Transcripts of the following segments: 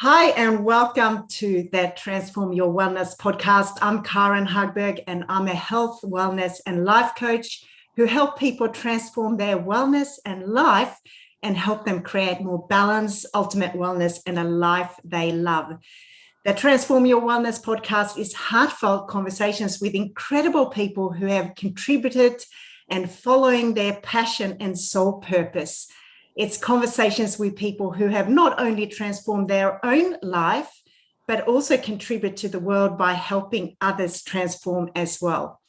Hi, and welcome to the Transform Your Wellness podcast. I'm Karin Hagberg, and I'm a health, wellness, and life coach who help people transform their wellness and life and help them create more balance, ultimate wellness, and a life they love. The Transform Your Wellness podcast is heartfelt conversations with incredible people who have contributed and following their passion and soul purpose. It's conversations with people who have not only transformed their own life, but also contribute to the world by helping others transform as well.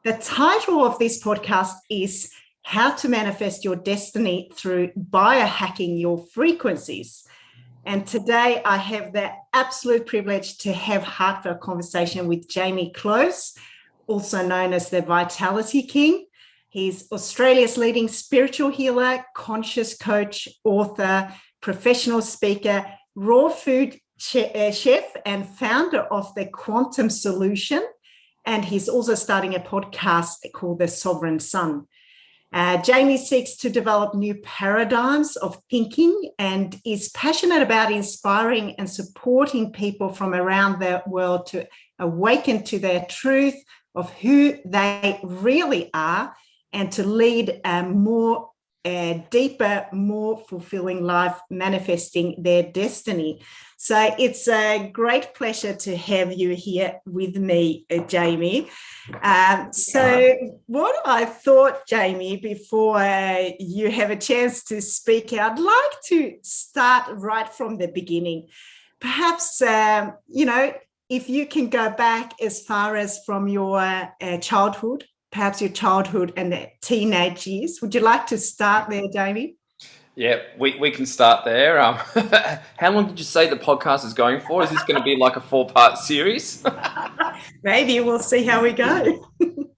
The title of this podcast is How to Manifest Your Destiny Through Biohacking Your Frequencies. And today I have the absolute privilege to have heartfelt conversation with Jamie Close, also known as the Vitality King. He's Australia's leading spiritual healer, conscious coach, author, professional speaker, raw food chef, and founder of the Quantum Solution. And he's also starting a podcast called The Sovereign Son. Jamie seeks to develop new paradigms of thinking and is passionate about inspiring and supporting people from around the world to awaken to their truth of who they really are and to lead a more deeper, more fulfilling life, manifesting their destiny. So it's a great pleasure to have you here with me, Jamie. So what I thought, Jamie, before you have a chance to speak, I'd like to start right from the beginning. Perhaps, if you can go back as far as from your childhood, perhaps your childhood and the teenage years. Would you like to start there, Jamie? Yeah, we can start there. How long did you say the podcast is going for? Is this going to be like a 4-part series? Maybe we'll see how we go.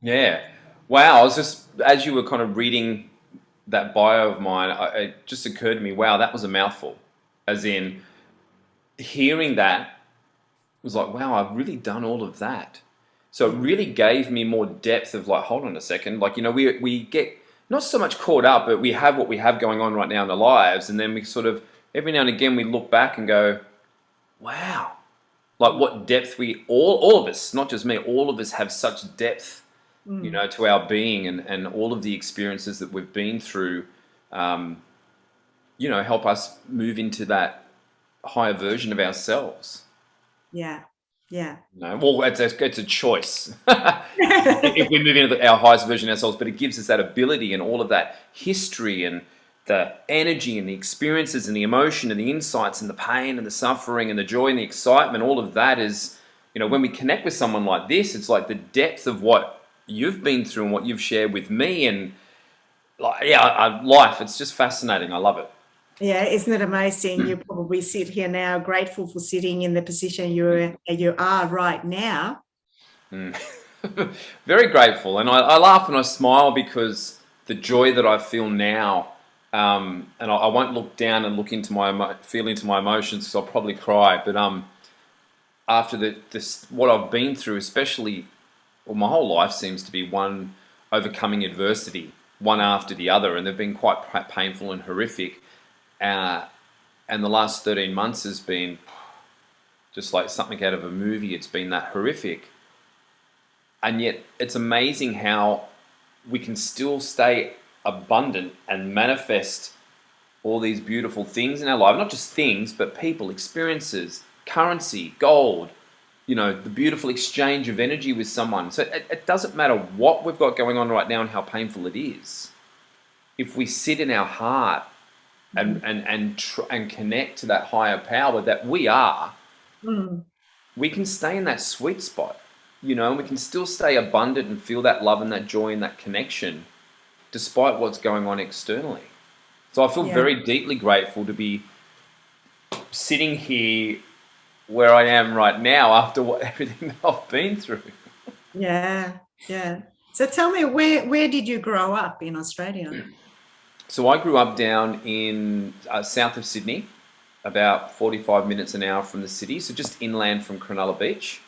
Yeah. Wow. I was just, as you were kind of reading that bio of mine, it just occurred to me, wow, that was a mouthful. As in, hearing that was like, wow, I've really done all of that. So it really gave me more depth of like, hold on a second. Like, we get not so much caught up, but we have what we have going on right now in our lives. And then we sort of, every now and again, we look back and go, wow, like what depth all of us, not just me, all of us have such depth, to our being and all of the experiences that we've been through, help us move into that higher version of ourselves. Yeah. Yeah. No, well, it's a choice if we move into our highest version of ourselves, but it gives us that ability and all of that history and the energy and the experiences and the emotion and the insights and the pain and the suffering and the joy and the excitement. All of that is, when we connect with someone like this, it's like the depth of what you've been through and what you've shared with me and life. It's just fascinating. I love it. Yeah, isn't it amazing? You probably sit here now grateful for sitting in the position you are right now. Very grateful. And I laugh and I smile because the joy that I feel now, and I won't look down and look into feel into my emotions because I'll probably cry. But after what I've been through, especially, my whole life seems to be one overcoming adversity, one after the other. And they've been quite painful and horrific. And the last 13 months has been just like something out of a movie. It's been that horrific. And yet it's amazing how we can still stay abundant and manifest all these beautiful things in our life. Not just things, but people, experiences, currency, gold, the beautiful exchange of energy with someone. So it doesn't matter what we've got going on right now and how painful it is. If we sit in our heart and connect to that higher power that we are, we can stay in that sweet spot, and we can still stay abundant and feel that love and that joy and that connection despite what's going on externally. So I feel very deeply grateful to be sitting here where I am right now after everything that I've been through. Yeah. So tell me, where did you grow up in Australia? So I grew up down in south of Sydney, about 45 minutes an hour from the city, so just inland from Cronulla Beach.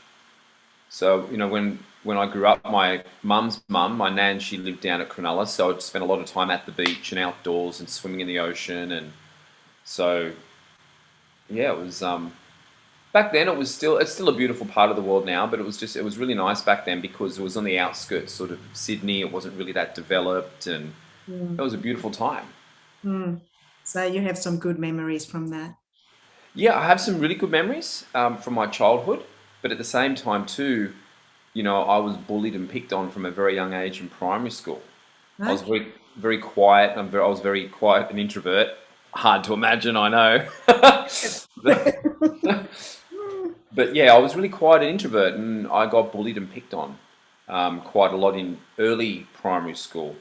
So, when I grew up, my mum's mum, my nan, she lived down at Cronulla, so I spent a lot of time at the beach and outdoors and swimming in the ocean. And so yeah, it was back then. It's still a beautiful part of the world now, but it was really nice back then because it was on the outskirts sort of Sydney. It wasn't really that developed, and it Mm, was a beautiful time. mm. So you have some good memories from that. Yeah, I have some really good memories from my childhood, but at the same time too, I was bullied and picked on from a very young age in primary school. I was Okay. very quiet. I was very quiet and introvert. Hard to imagine, I know. But yeah, I was really quiet and introvert, and I got bullied and picked on quite a lot in early primary school.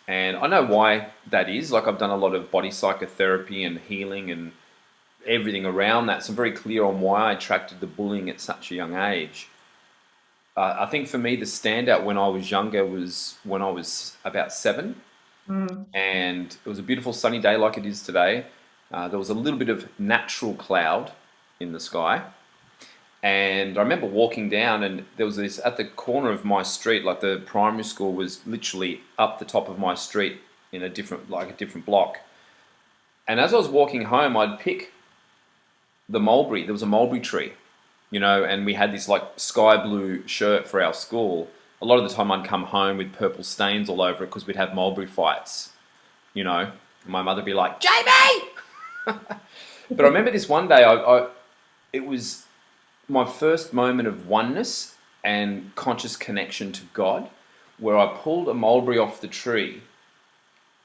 And I know why that is. Like, I've done a lot of body psychotherapy and healing and everything around that. So I'm very clear on why I attracted the bullying at such a young age. I think for me, the standout when I was younger was when I was about 7, Mm, and it was a beautiful sunny day like it is today. There was a little bit of natural cloud in the sky, and I remember walking down, and there was this at the corner of my street. Like, the primary school was literally up the top of my street in a different block. And as I was walking home, I'd pick the mulberry. There was a mulberry tree, and we had this like sky blue shirt for our school. A lot of the time, I'd come home with purple stains all over it because we'd have mulberry fights. And my mother'd be like, "Jamie!" But I remember this one day, it was my first moment of oneness and conscious connection to God, where I pulled a mulberry off the tree,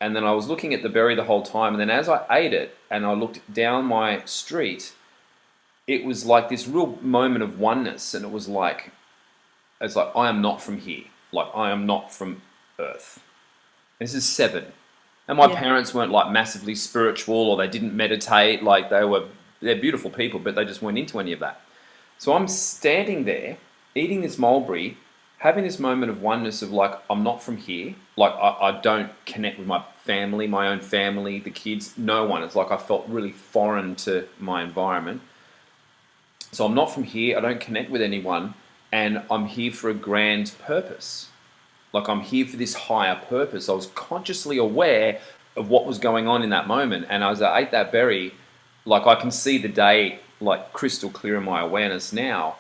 and then I was looking at the berry the whole time. And then as I ate it and I looked down my street, it was like this real moment of oneness, and it's like I am not from here, like I am not from Earth. This is 7, and my yeah. parents weren't like massively spiritual, or they didn't meditate. Like, they're beautiful people, but they just weren't into any of that. So I'm standing there eating this mulberry, having this moment of oneness of like, I'm not from here. Like, I don't connect with my family, my own family, the kids, no one. It's like I felt really foreign to my environment. So I'm not from here, I don't connect with anyone, and I'm here for a grand purpose. Like, I'm here for this higher purpose. I was consciously aware of what was going on in that moment. And as I ate that berry, like, I can see the day like crystal clear in my awareness now.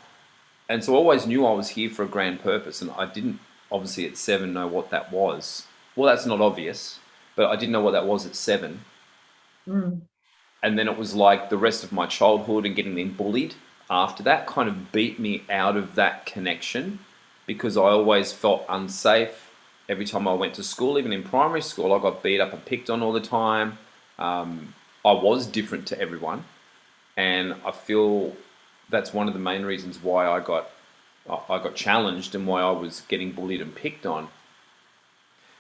And so I always knew I was here for a grand purpose. And I didn't, obviously at 7, know what that was. Well, that's not obvious, but I didn't know what that was at 7. Mm, And then it was like the rest of my childhood and getting then bullied after that kind of beat me out of that connection, because I always felt unsafe every time I went to school. Even in primary school, I got beat up and picked on all the time. I was different to everyone, and I feel that's one of the main reasons why I got challenged and why I was getting bullied and picked on.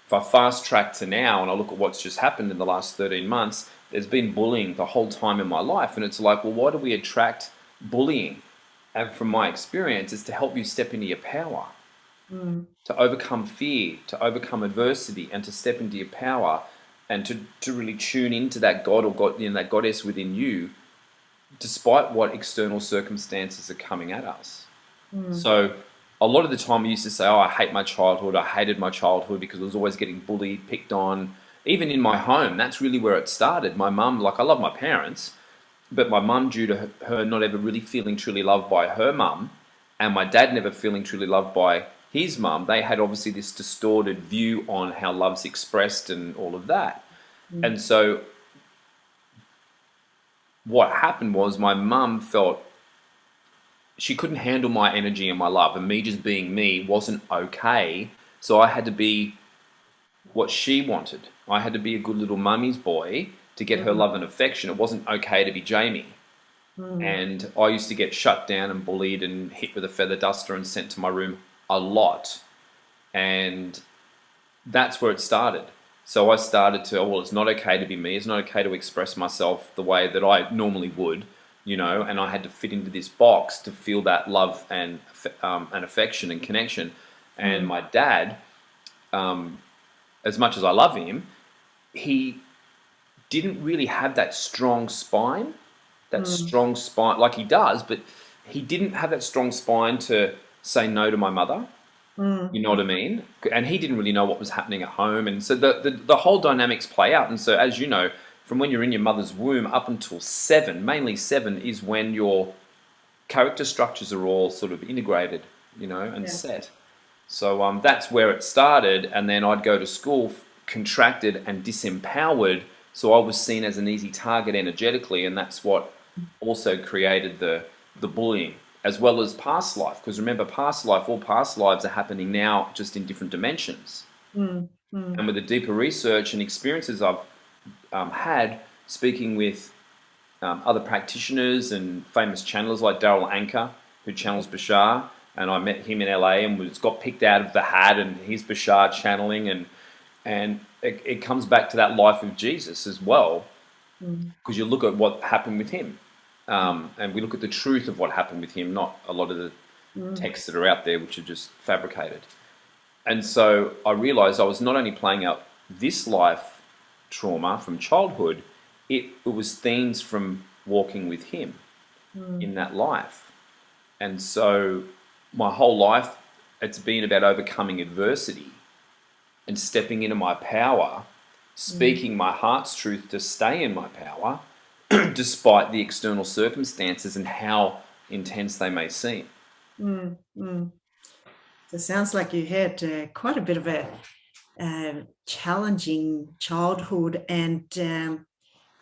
If I fast track to now and I look at what's just happened in the last 13 months, there's been bullying the whole time in my life. And it's like, well, why do we attract bullying? And from my experience, it's to help you step into your power, mm, to overcome fear, to overcome adversity, and to step into your power, and to really tune into that God, or God, that goddess within you, despite what external circumstances are coming at us. mm, So a lot of the time I used to say, oh, I hate my childhood. I hated my childhood because I was always getting bullied, picked on. Even in my home, that's really where it started. My mum, like, I love my parents, but my mum, due to her not ever really feeling truly loved by her mum, and my dad never feeling truly loved by his mum, they had obviously this distorted view on how love's expressed and all of that. mm, And so what happened was my mum felt she couldn't handle my energy and my love, and me just being me wasn't okay. So I had to be what she wanted. I had to be a good little mummy's boy to get her mm, love and affection. It wasn't okay to be Jamie. mm, And I used to get shut down and bullied and hit with a feather duster and sent to my room a lot. And that's where it started. So I started to, oh, well, it's not okay to be me. It's not okay to express myself the way that I normally would, and I had to fit into this box to feel that love and affection and connection. And mm, my dad, as much as I love him, he didn't really have that mm, strong spine like he does, but he didn't have that strong spine to say no to my mother. mm, You know what I mean? And he didn't really know what was happening at home. And so the whole dynamics play out. And so, as you know, from when you're in your mother's womb up until 7, mainly 7, is when your character structures are all sort of integrated, and Yeah. set. So that's where it started, and then I'd go to school contracted and disempowered, so I was seen as an easy target energetically, and that's what also created the bullying, as well as past life. Because remember, all past lives are happening now, just in different dimensions. Mm, mm, And with the deeper research and experiences I've had speaking with other practitioners and famous channelers like Daryl Anker, who channels Bashar, and I met him in LA and got picked out of the hat, and he's Bashar channeling, and it comes back to that life of Jesus as well, mm, because you look at what happened with him, and we look at the truth of what happened with him, not a lot of the mm, texts that are out there which are just fabricated. And so I realized I was not only playing out this life trauma from childhood, it was themes from walking with him mm, in that life. And so my whole life, it's been about overcoming adversity and stepping into my power, mm, speaking my heart's truth to stay in my power, despite the external circumstances and how intense they may seem. mm, mm. So it sounds like you had quite a bit of a challenging childhood, and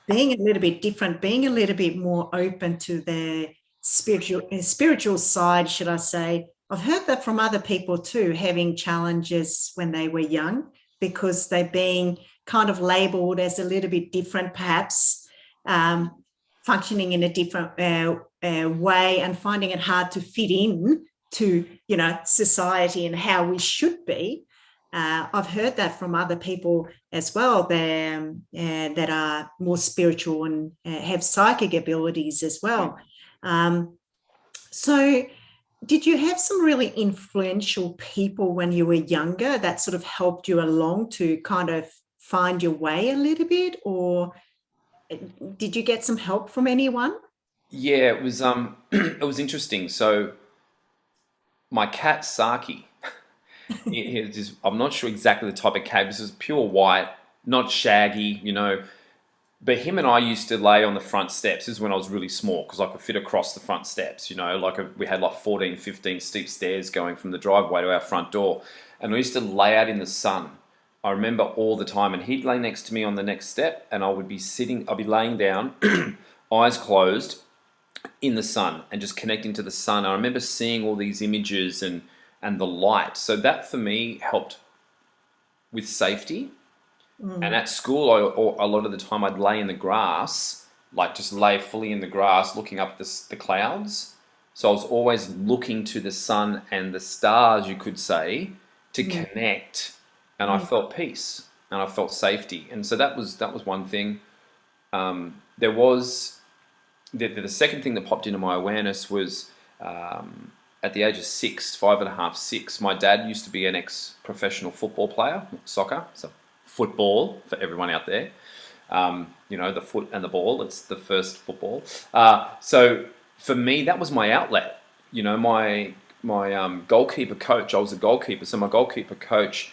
being a little bit different, being a little bit more open to the spiritual side, should I say. I've heard that from other people too, having challenges when they were young because they're being kind of labeled as a little bit different, perhaps functioning in a different way, and finding it hard to fit in to society and how we should be. I've heard that from other people as well, that are more spiritual and have psychic abilities as well. So did you have some really influential people when you were younger that sort of helped you along to kind of find your way a little bit, or did you get some help from anyone? Yeah, it was it was interesting. So my cat Saki, I'm not sure exactly the type of cat. This is pure white, not shaggy, But him and I used to lay on the front steps. This is when I was really small, because I could fit across the front steps, we had like 14, 15 steep stairs going from the driveway to our front door. And we used to lay out in the sun. I remember all the time, and he'd lay next to me on the next step, and I'd be laying down, eyes closed, in the sun and just connecting to the sun. I remember seeing all these images and the light. So that for me helped with safety. And Mm, at school, a lot of the time I'd lay in the grass, like just lay fully in the grass, looking up the clouds. So I was always looking to the sun and the stars, you could say, to mm, connect. And I mm, felt peace and I felt safety. And so that was one thing. There was the second thing that popped into my awareness was at the age of 6, 5.5, 6. My dad used to be an ex-professional football player, soccer, so football for everyone out there. The foot and the ball. It's the first football. So for me, that was my outlet. My goalkeeper coach. I was a goalkeeper, so my goalkeeper coach,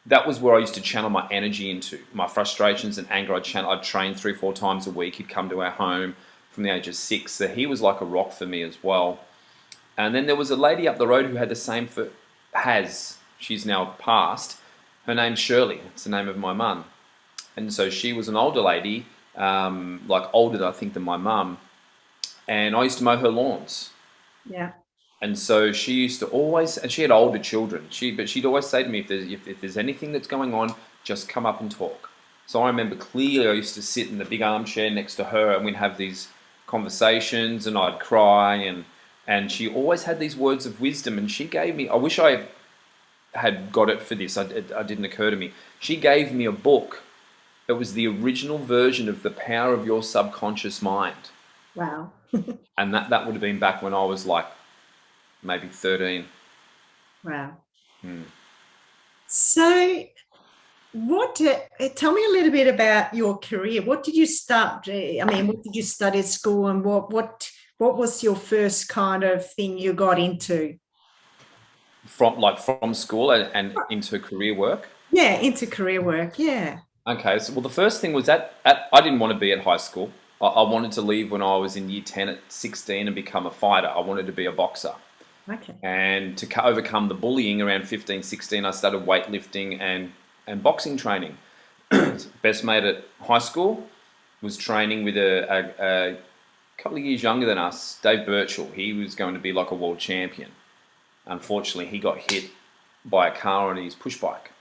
that was where I used to channel my energy into, my frustrations and anger. I'd train 3-4 times a week. He'd come to our home from the age of 6. So he was like a rock for me as well. And then there was a lady up the road who had the same she's now passed. Her name's Shirley. It's the name of my mum. And so she was an older lady, like older, I think, than my mum. And I used to mow her lawns. yeah. And so she used to always, and she had older children, but she'd always say to me, if there's anything that's going on, just come up and talk. So I remember clearly I used to sit in the big armchair next to her, and we'd have these conversations, and I'd cry, and she always had these words of wisdom, and she gave me, I wish I had got it for this, it didn't occur to me. She gave me a book. It was the original version of The Power of Your Subconscious Mind. Wow. And that would have been back when I was like maybe 13. Wow. Hmm. So tell me a little bit about your career. What did you start? What did you study at school, and what was your first kind of thing you got into? From school and into career work. Yeah, into career work. Yeah. Okay, so well, the first thing was at I didn't want to be at high school. I wanted to leave when I was in year 10 at 16 and become a fighter. I wanted to be a boxer. Okay. And to overcome the bullying around 15, 16, I started weightlifting and boxing training. Best mate at high school was training with a couple of years younger than us, Dave Birchall. He was going to be like a world champion. Unfortunately, he got hit by a car on his push bike,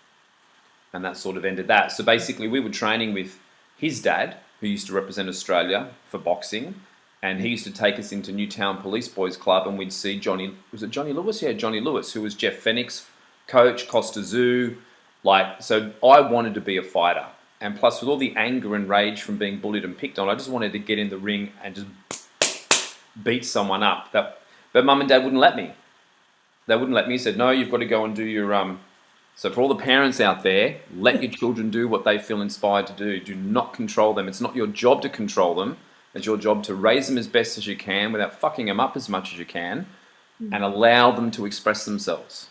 and that sort of ended that. So basically, we were training with his dad, who used to represent Australia for boxing, and he used to take us into Newtown Police Boys Club, and we'd see Johnny. Was it Johnny Lewis? Yeah, Johnny Lewis, who was Jeff Fennick's coach, Costa Zoo. Like, so I wanted to be a fighter, and plus with all the anger and rage from being bullied and picked on, I just wanted to get in the ring and just beat someone up. But mum and dad wouldn't let me. They wouldn't let me. He said, no, you've got to go and do your So for all the parents out there, let your children do what they feel inspired to do. Do not control them. It's not your job to control them. It's your job to raise them as best as you can without fucking them up as much as you can, and allow them to express themselves.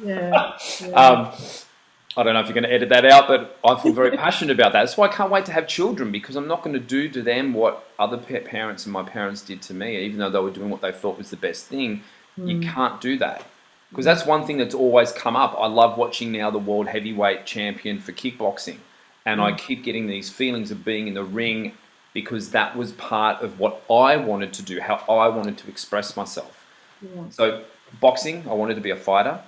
Yeah. I don't know if you're going to edit that out, but I feel very passionate about that. That's why I can't wait to have children, because I'm not going to do to them what other parents and my parents did to me, even though they were doing what they thought was the best thing. You can't do that. Because that's one thing that's always come up. I love watching now the world heavyweight champion for kickboxing. And I keep getting these feelings of being in the ring because that was part of what I wanted to do, how I wanted to express myself. Yeah. So boxing, I wanted to be a fighter.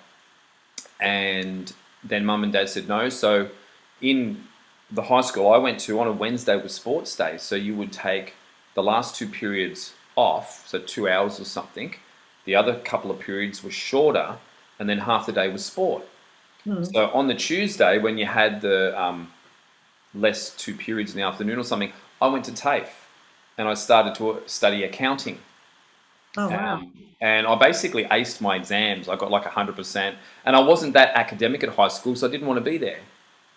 And then mum and dad said no. So in the high school I went to, on a Wednesday was sports day. So you would take the last 2 periods off, so 2 hours or something. The other couple of periods were shorter, and then half the day was sport. So on the Tuesday, when you had the less 2 periods in the afternoon or something, I went to TAFE and I started to study accounting. Oh, wow. And I basically aced my exams. I got like 100%. And I wasn't that academic at high school, so I didn't want to be there.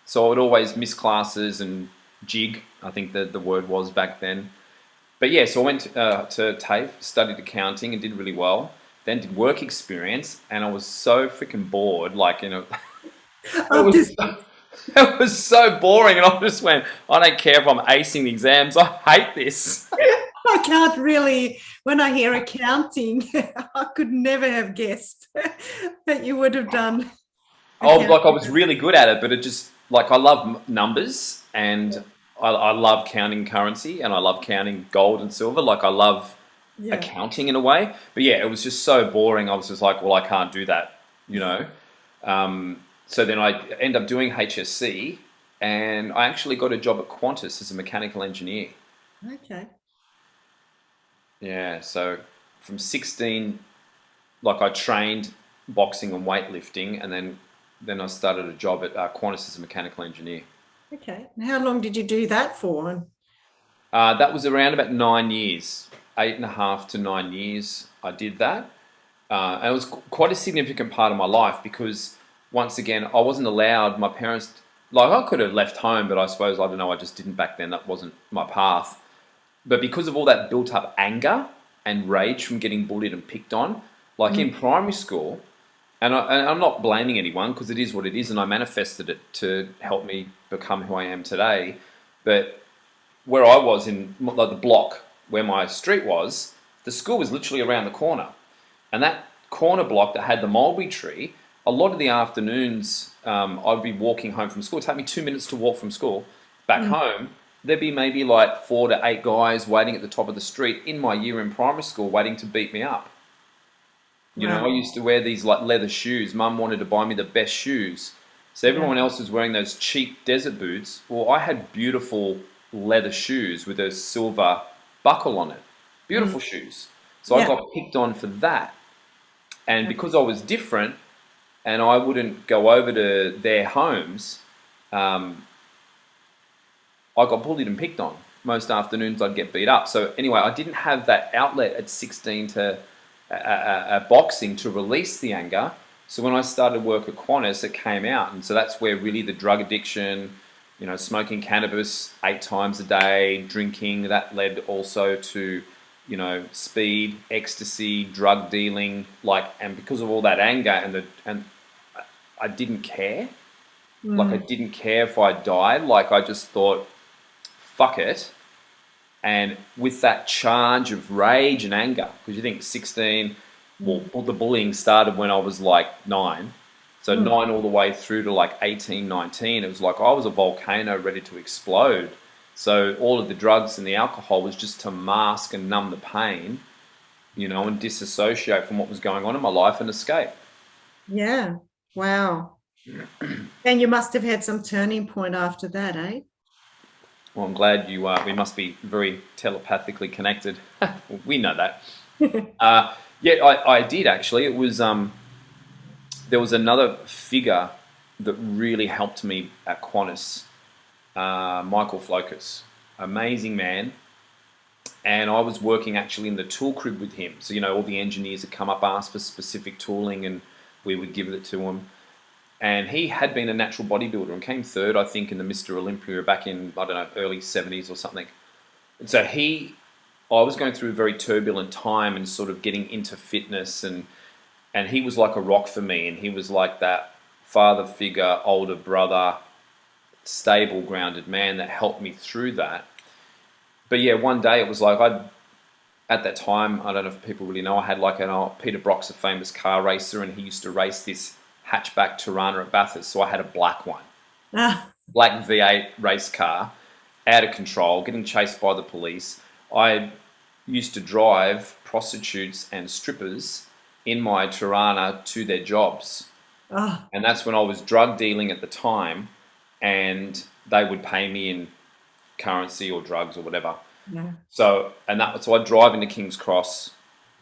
So I would always miss classes and jig, I think the word was back then. But yeah, so I went to TAFE, studied accounting and did really well. Then did work experience, and I was so freaking bored. Like, you know, it was so boring. And I just went, I don't care if I'm acing the exams. I hate this. I can't really, when I hear accounting, I could never have guessed that you would have done. Like I was really good at it, but it just, like, I love numbers, and I love counting currency, and I love counting gold and silver. Like, I love accounting in a way. But yeah, it was just so boring. I was just like, well, I can't do that, you know. So then I ended up doing HSC, and I actually got a job at Qantas as a mechanical engineer. Okay. Yeah, so from 16, like, I trained boxing and weightlifting, and then I started a job at Qantas as a mechanical engineer. Okay. And how long did you do that for? That was around about 9 years, 8.5 to 9 years I did that. And it was quite a significant part of my life because, once again, I wasn't allowed, my parents, like, I could have left home, but I suppose, I don't know, I just didn't back then. That wasn't my path. But because of all that built up anger and rage from getting bullied and picked on, like in primary school, and I'm not blaming anyone because it is what it is, and I manifested it to help me become who I am today. But where I was in, like, the block where my street was, the school was literally around the corner. And that corner block that had the mulberry tree, a lot of the afternoons I'd be walking home from school. It'd take me 2 minutes to walk from school back home. There'd be maybe like 4 to 8 guys waiting at the top of the street in my year in primary school waiting to beat me up. You know, I used to wear these like leather shoes. Mum wanted to buy me the best shoes. So everyone else was wearing those cheap desert boots. Well, I had beautiful leather shoes with a silver buckle on it. Beautiful shoes. So I got picked on for that. And because I was different and I wouldn't go over to their homes, I got bullied and picked on. Most afternoons I'd get beat up. So anyway, I didn't have that outlet at 16 to boxing to release the anger. So when I started work at Qantas, it came out. And so that's where really the drug addiction, you know, smoking cannabis 8 times a day, drinking, that led also to, you know, speed, ecstasy, drug dealing, like, and because of all that anger and I didn't care. Like I didn't care if I died. Like I just thought, fuck it. And with that charge of rage and anger, because you think 16, well, the bullying started when I was like 9. So 9 all the way through to like 18, 19, it was like I was a volcano ready to explode. So all of the drugs and the alcohol was just to mask and numb the pain, and disassociate from what was going on in my life and escape. Yeah. Wow. And you must have had some turning point after that, eh? Well, I'm glad we must be very telepathically connected. We know that. Yeah, I did actually. It was, there was another figure that really helped me at Qantas, Michael Flokus, amazing man. And I was working actually in the tool crib with him. So, all the engineers had come up, asked for specific tooling, and we would give it to him. And he had been a natural bodybuilder and came third, I think, in the Mr. Olympia back in, I don't know, early 70s or something. And so I was going through a very turbulent time and sort of getting into fitness, and he was like a rock for me, and he was like that father figure, older brother, stable, grounded man that helped me through that. But yeah, one day it was like at that time, I don't know if people really know, I had like Peter Brock's a famous car racer, and he used to race this hatchback Tirana at Bathurst, so I had a black one. Black V8 race car, out of control, getting chased by the police. I used to drive prostitutes and strippers in my Tirana to their jobs. And that's when I was drug dealing at the time, and they would pay me in currency or drugs or whatever. Yeah. So I'd drive into King's Cross,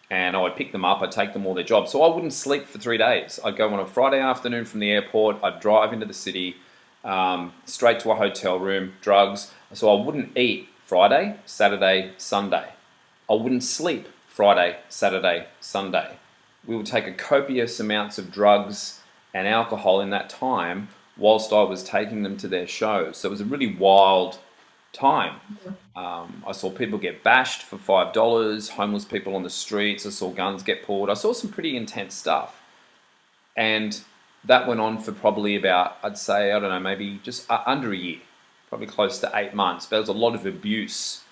and I would pick them up, I'd take them all their jobs. So I wouldn't sleep for 3 days. I'd go on a Friday afternoon from the airport, I'd drive into the city, straight to a hotel room, drugs. So I wouldn't eat Friday, Saturday, Sunday. I wouldn't sleep Friday, Saturday, Sunday. We would take a copious amounts of drugs and alcohol in that time whilst I was taking them to their shows. So it was a really wild time. I saw people get bashed for $5, homeless people on the streets. I saw guns get pulled. I saw some pretty intense stuff. And that went on for probably about, I'd say, I don't know, maybe just under a year, probably close to 8 months. But there was a lot of abuse.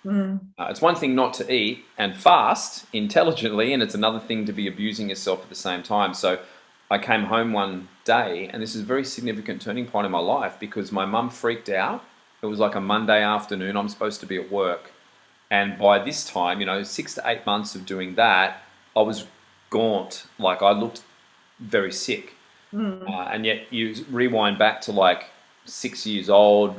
It's one thing not to eat and fast intelligently, and it's another thing to be abusing yourself at the same time. So I came home one day, and this is a very significant turning point in my life because my mum freaked out. It was like a Monday afternoon. I'm supposed to be at work. And by this time, 6 to 8 months of doing that, I was gaunt. Like I looked very sick. And yet you rewind back to like 6 years old,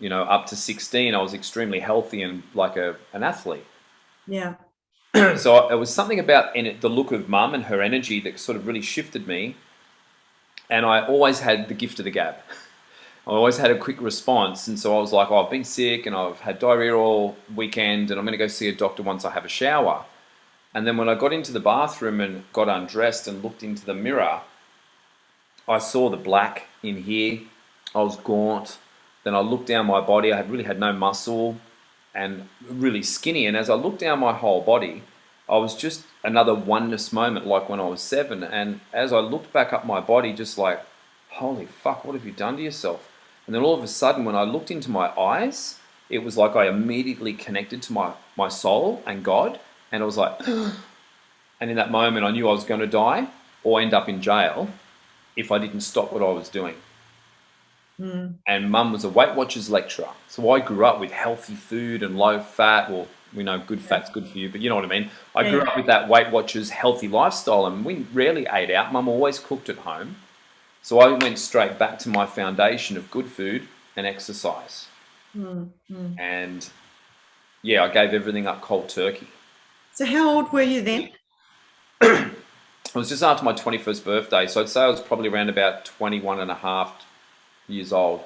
up to 16, I was extremely healthy and like an athlete. Yeah. So it was something about the look of mum and her energy that sort of really shifted me. And I always had the gift of the gab. I always had a quick response. And so I was like, I've been sick and I've had diarrhea all weekend and I'm going to go see a doctor once I have a shower. And then when I got into the bathroom and got undressed and looked into the mirror, I saw the black in here. I was gaunt. Then I looked down my body. I really had no muscle and really skinny. And as I looked down my whole body, I was just another oneness moment like when I was 7. And as I looked back up my body, just like, holy fuck, what have you done to yourself? And then all of a sudden, when I looked into my eyes, it was like I immediately connected to my soul and God. And it was like, and in that moment, I knew I was going to die or end up in jail if I didn't stop what I was doing. And mum was a Weight Watchers lecturer. So I grew up with healthy food and low fat. Well, we know good fat's good for you, but you know what I mean. I grew up with that Weight Watchers healthy lifestyle, and we rarely ate out. Mum always cooked at home. So I went straight back to my foundation of good food and exercise. And yeah, I gave everything up cold turkey. So how old were you then? It was just after my 21st birthday. So I'd say I was probably around about 21 and a half years old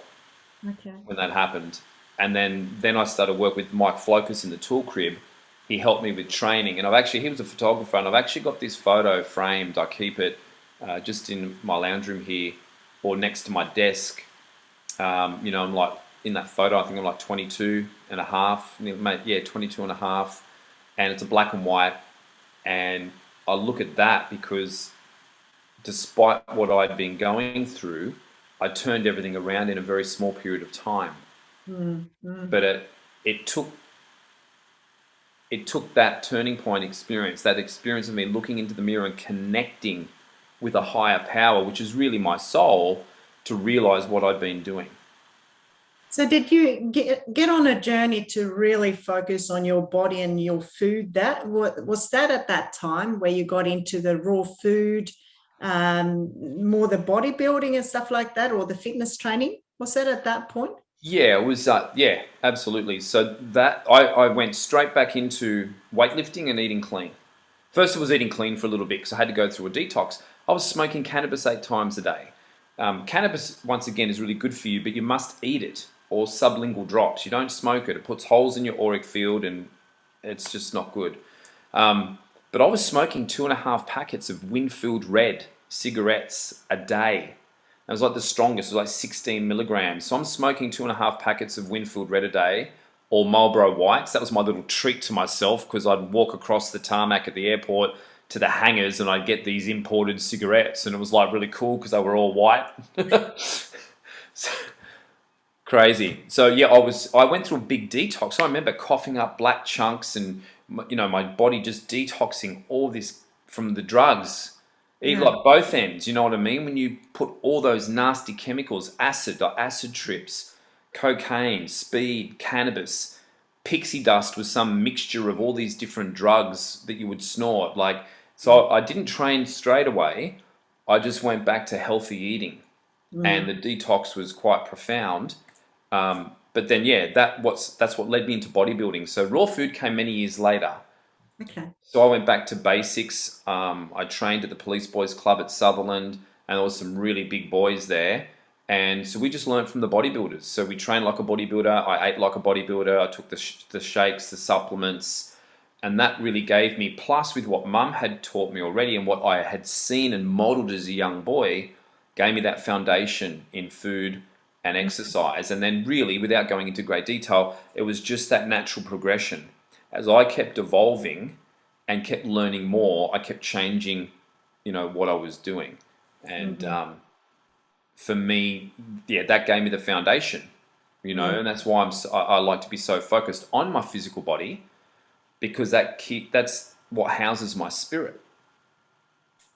when that happened. And then I started work with Mike Flokus in the tool crib. He helped me with training, and he was a photographer, and I've actually got this photo framed. I keep it just in my lounge room here or next to my desk. I'm like in that photo, I think I'm like 22 and a half. Yeah, 22 and a half. And it's a black and white. And I look at that because despite what I'd been going through, I turned everything around in a very small period of time. But it took that turning point experience, that experience of me looking into the mirror and connecting with a higher power, which is really my soul, to realize what I'd been doing. So did you get on a journey to really focus on your body and your food? That was that at that time where you got into the raw food, more the bodybuilding and stuff like that, or the fitness training? Was that at that point? Yeah, it was. Yeah, absolutely. So that I went straight back into weightlifting and eating clean. First, I was eating clean for a little bit because I had to go through a detox. I was smoking cannabis 8 times a day. Cannabis, once again, is really good for you, but you must eat it, or sublingual drops. You don't smoke it. It puts holes in your auric field, and it's just not good. But I was smoking 2.5 packets of Winfield Red cigarettes a day. It was like the strongest. It was like 16 milligrams. So I'm smoking 2.5 packets of Winfield Red a day, or Marlboro Whites. That was my little treat to myself, because I'd walk across the tarmac at the airport to the hangars and I'd get these imported cigarettes, and it was like really cool because they were all white. So, crazy. So yeah, I went through a big detox. I remember coughing up black chunks and, you know, my body just detoxing all this from the drugs. Even like both ends, you know what I mean? When you put all those nasty chemicals, like acid trips, cocaine, speed, cannabis, pixie dust was some mixture of all these different drugs that you would snort. Like, so I didn't train straight away. I just went back to healthy eating, and the detox was quite profound. But then, yeah, that's what led me into bodybuilding. So raw food came many years later. Okay. So I went back to basics. I trained at the Police Boys Club at Sutherland, and there was some really big boys there. And so we just learned from the bodybuilders. So we trained like a bodybuilder. I ate like a bodybuilder. I took the shakes, the supplements, and that really gave me, plus with what Mum had taught me already and what I had seen and modeled as a young boy, gave me that foundation in food and exercise. And then really, without going into great detail, it was just that natural progression. As I kept evolving and kept learning more, I kept changing, you know, what I was doing. And for me, yeah, that gave me the foundation, you know, and that's why I like to be so focused on my physical body, because that's what houses my spirit.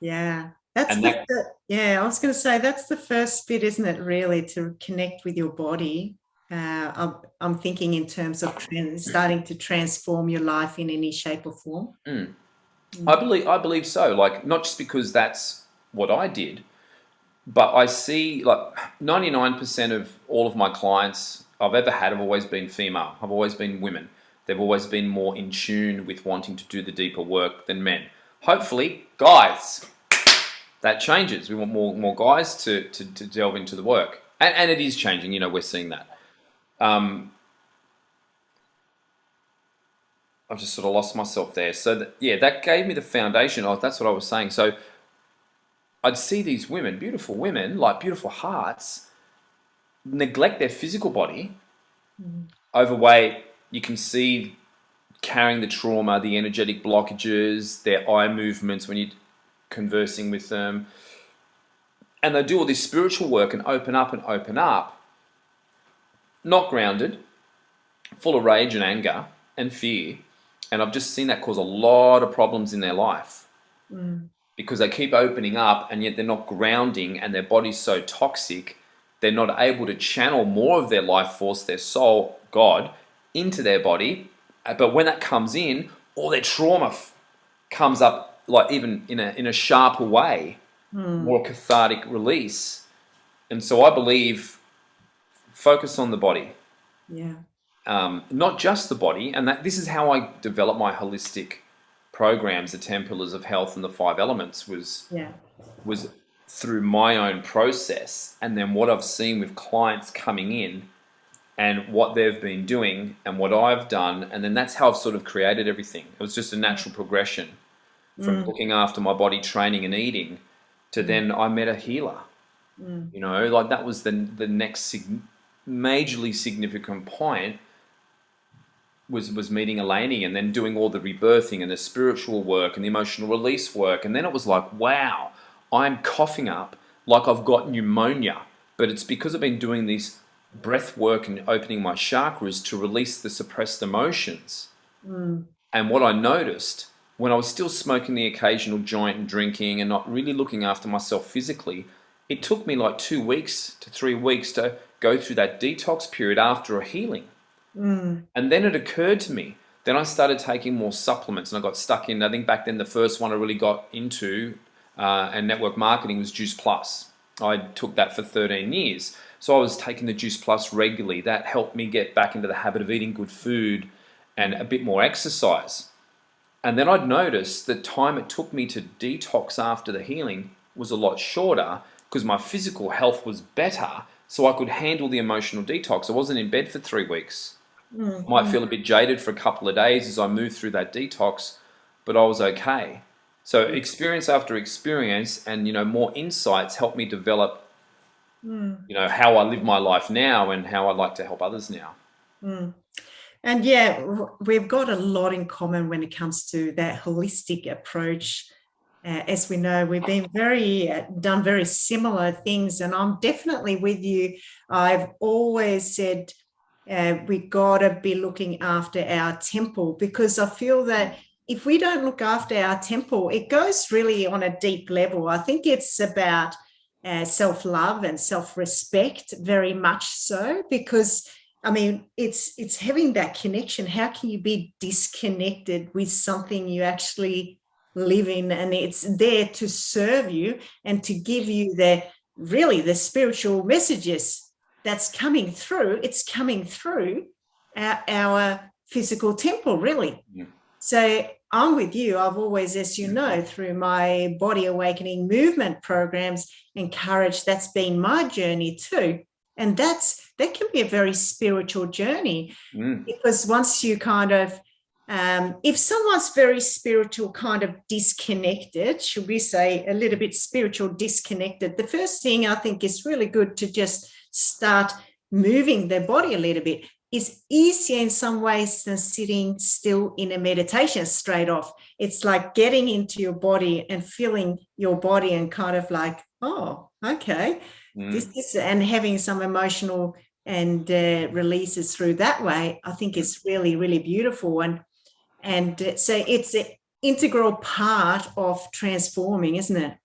Yeah. That's And I was going to say that's the first bit, isn't it, really, to connect with your body. I'm thinking in terms of starting to transform your life in any shape or form. I believe so. Like, not just because that's what I did, but I see like 99% of all of my clients I've ever had have always been female. Have always been women. They've always been more in tune with wanting to do the deeper work than men. Hopefully, guys, that changes. We want more guys to delve into the work. And it is changing, you know, we're seeing that. I've just sort of lost myself there. So that gave me the foundation. That's what I was saying. So I'd see these women, beautiful women, like beautiful hearts, neglect their physical body, overweight. You can see carrying the trauma, the energetic blockages, their eye movements when you're conversing with them. And they do all this spiritual work and open up, not grounded, full of rage and anger and fear. And I've just seen that cause a lot of problems in their life, because they keep opening up and yet they're not grounding, and their body's so toxic, they're not able to channel more of their life force, their soul, God, into their body. But when that comes in, all their trauma comes up, like even in a sharper way, more cathartic release. And so I believe focus on the body. Yeah. Not just the body, and this is how I develop my holistic programs, the 10 pillars of health and the 5 elements, was through my own process, and then what I've seen with clients coming in and what they've been doing and what I've done, and then that's how I've sort of created everything. It was just a natural progression from looking after my body, training and eating, to then I met a healer. You know, like that was the next majorly significant point, was meeting Elaine and then doing all the rebirthing and the spiritual work and the emotional release work. And then it was like, wow, I'm coughing up like I've got pneumonia but it's because I've been doing this breath work and opening my chakras to release the suppressed emotions. And what I noticed when I was still smoking the occasional joint and drinking and not really looking after myself physically, it took me like 2 weeks to 3 weeks to go through that detox period after a healing. And then it occurred to me, then I started taking more supplements and I got stuck in, I think back then the first one I really got into and network marketing was Juice Plus. I took that for 13 years. So I was taking the Juice Plus regularly. That helped me get back into the habit of eating good food and a bit more exercise. And then I'd noticed the time it took me to detox after the healing was a lot shorter because my physical health was better, so I could handle the emotional detox. I wasn't in bed for 3 weeks. I might feel a bit jaded for a couple of days as I moved through that detox, but I was okay. So experience after experience and, more insights helped me develop, how I live my life now and how I'd like to help others now. And yeah, we've got a lot in common when it comes to that holistic approach. As we know, we've been done very similar things, and I'm definitely with you. I've always said we gotta be looking after our temple, because I feel that if we don't look after our temple, it goes really on a deep level. I think it's about self-love and self-respect, very much so, because it's having that connection. How can you be disconnected with something you actually live in, and it's there to serve you and to give you the spiritual messages that's coming through? It's coming through our physical temple, really. So I'm with you. I've always, as you know, through my body awakening movement programs, encouraged, that's been my journey too. And that can be a very spiritual journey, because once you kind of, if someone's very spiritual, kind of disconnected, should we say a little bit spiritual disconnected, the first thing I think is really good to just start moving their body a little bit. Is easier in some ways than sitting still in a meditation straight off. It's like getting into your body and feeling your body and kind of like, oh, okay. And having some emotional and releases through that way, I think is really, really beautiful. And so it's an integral part of transforming, isn't it?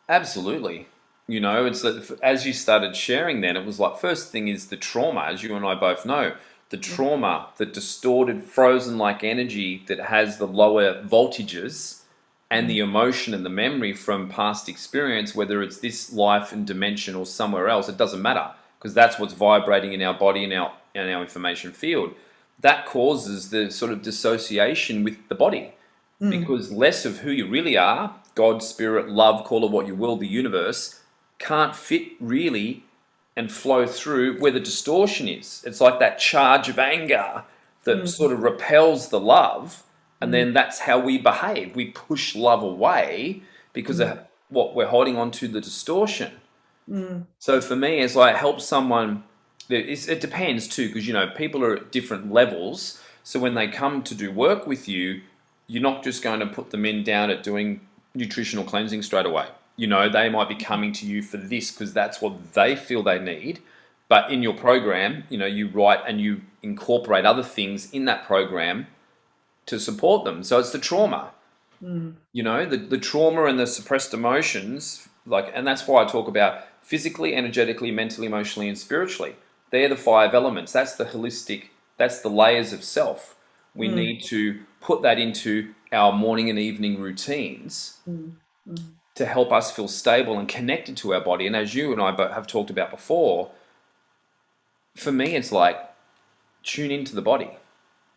Absolutely. It's that as you started sharing then, it was like, first thing is the trauma, as you and I both know, the trauma, the distorted, frozen like energy that has the lower voltages and the emotion and the memory from past experience, whether it's this life and dimension or somewhere else, it doesn't matter, because that's what's vibrating in our body and our information field. That causes the sort of dissociation with the body, because less of who you really are, God, spirit, love, call it what you will, the universe, can't fit really and flow through where the distortion is. It's like that charge of anger that sort of repels the love, and then that's how we behave. We push love away because of what we're holding on to, the distortion. So for me, as I help someone, it depends too, because people are at different levels. So when they come to do work with you, you're not just going to put them down at doing nutritional cleansing straight away. They might be coming to you for this because that's what they feel they need. But in your program, you write and you incorporate other things in that program to support them. So it's the trauma, the trauma and the suppressed emotions, and that's why I talk about physically, energetically, mentally, emotionally, and spiritually. They're the 5 elements. That's the holistic, that's the layers of self. We need to put that into our morning and evening routines to help us feel stable and connected to our body. And as you and I both have talked about before, for me, it's like tune into the body,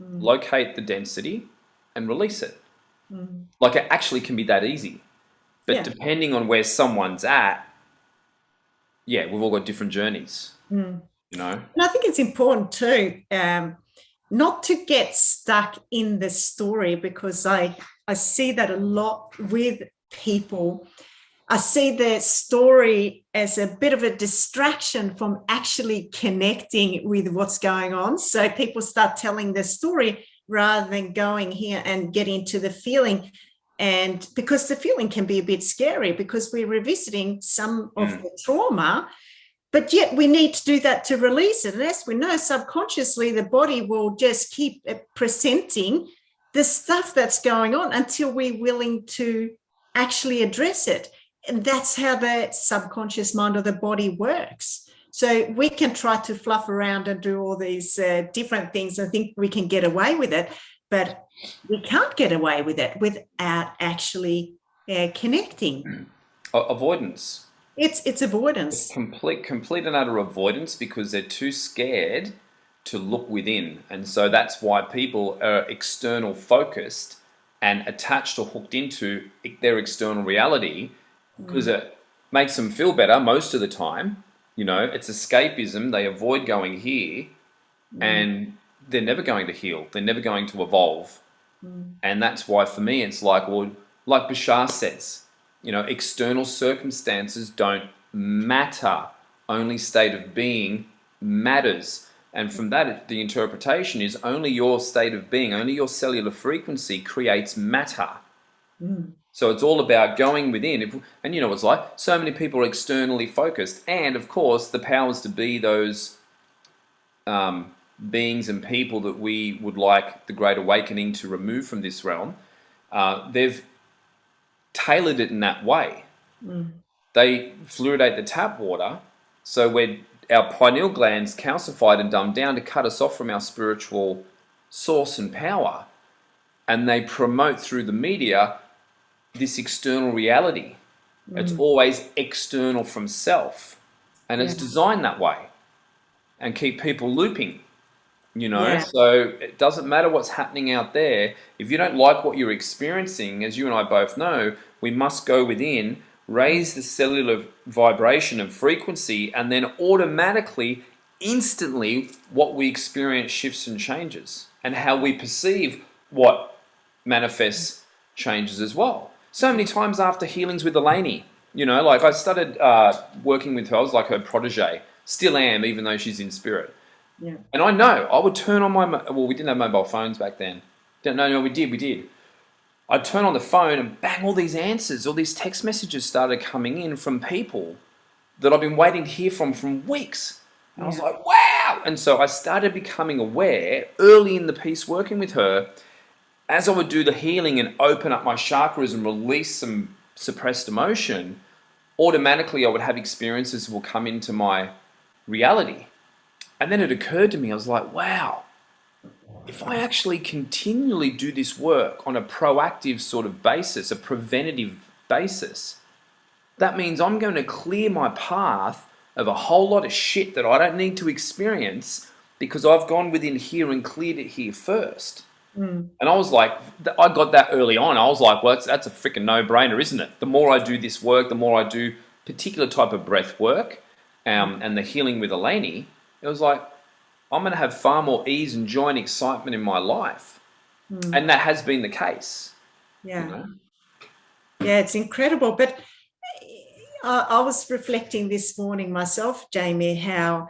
locate the density and release it. Like it actually can be that easy. But depending on where someone's at, we've all got different journeys, And I think it's important too, not to get stuck in the story, because I see that a lot with people. I see the story as a bit of a distraction from actually connecting with what's going on. So people start telling their story rather than going here and get into the feeling. And because the feeling can be a bit scary, because we're revisiting some of the trauma. but yet we need to do that to release it. And as we know, subconsciously, the body will just keep presenting the stuff that's going on until we're willing to actually address it. And that's how the subconscious mind of the body works. So we can try to fluff around and do all these different things. I think we can get away with it, but we can't get away with it without actually connecting. Avoidance. It's avoidance. It's complete and utter avoidance, because they're too scared to look within. And so that's why people are external focused and attached or hooked into their external reality, because it makes them feel better most of the time. You know, it's escapism. They avoid going here, and they're never going to heal. They're never going to evolve. And that's why for me, it's like, well, like Bashar says, you know, external circumstances don't matter. Only state of being matters. And from that, the interpretation is only your state of being, only your cellular frequency creates matter. So it's all about going within. And you know what it's like? So many people are externally focused. And of course, the powers to be, those beings and people that we would like the Great Awakening to remove from this realm, they've tailored it in that way. They fluoridate the tap water, so our pineal glands calcified and dumbed down to cut us off from our spiritual source and power. And they promote through the media this external reality. It's always external from self. And it's designed that way, and keep people looping, you know. So it doesn't matter what's happening out there. If you don't like what you're experiencing, as you and I both know, we must go within, raise the cellular vibration and frequency, and then automatically, instantly, what we experience shifts and changes, and how we perceive what manifests changes as well. So many times after healings with Elaine, you know, like I started working with her. I was like her protege, still am, even though she's in spirit. And I know I would turn on well, we didn't have mobile phones back then. No, we did. I'd turn on the phone and bang, all these answers, all these text messages started coming in from people that I've been waiting to hear from weeks. And I was like, wow. And so I started becoming aware early in the piece working with her, as I would do the healing and open up my chakras and release some suppressed emotion, automatically I would have experiences that will come into my reality. And then it occurred to me, I was like, wow, if I actually continually do this work on a proactive sort of basis, a preventative basis, that means I'm going to clear my path of a whole lot of shit that I don't need to experience, because I've gone within here and cleared it here first. And I was like, I got that early on. I was like, well, that's a freaking no-brainer, isn't it? The more I do this work, the more I do particular type of breath work and the healing with Elaine, it was like, I'm going to have far more ease and joy and excitement in my life. And that has been the case. Yeah. You know? Yeah, it's incredible. But I was reflecting this morning myself, Jamie, how,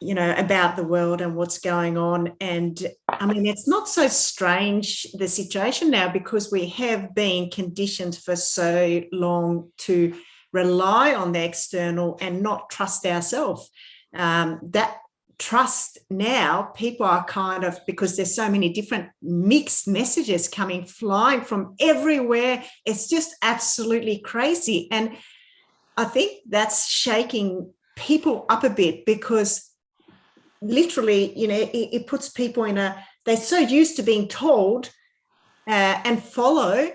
you know, about the world and what's going on. And I mean, it's not so strange, the situation now, because we have been conditioned for so long to rely on the external and not trust ourselves. That trust now, people are kind of, because there's so many different mixed messages flying from everywhere, it's just absolutely crazy. And I think that's shaking people up a bit, because literally, you know, it puts people they're so used to being told and follow.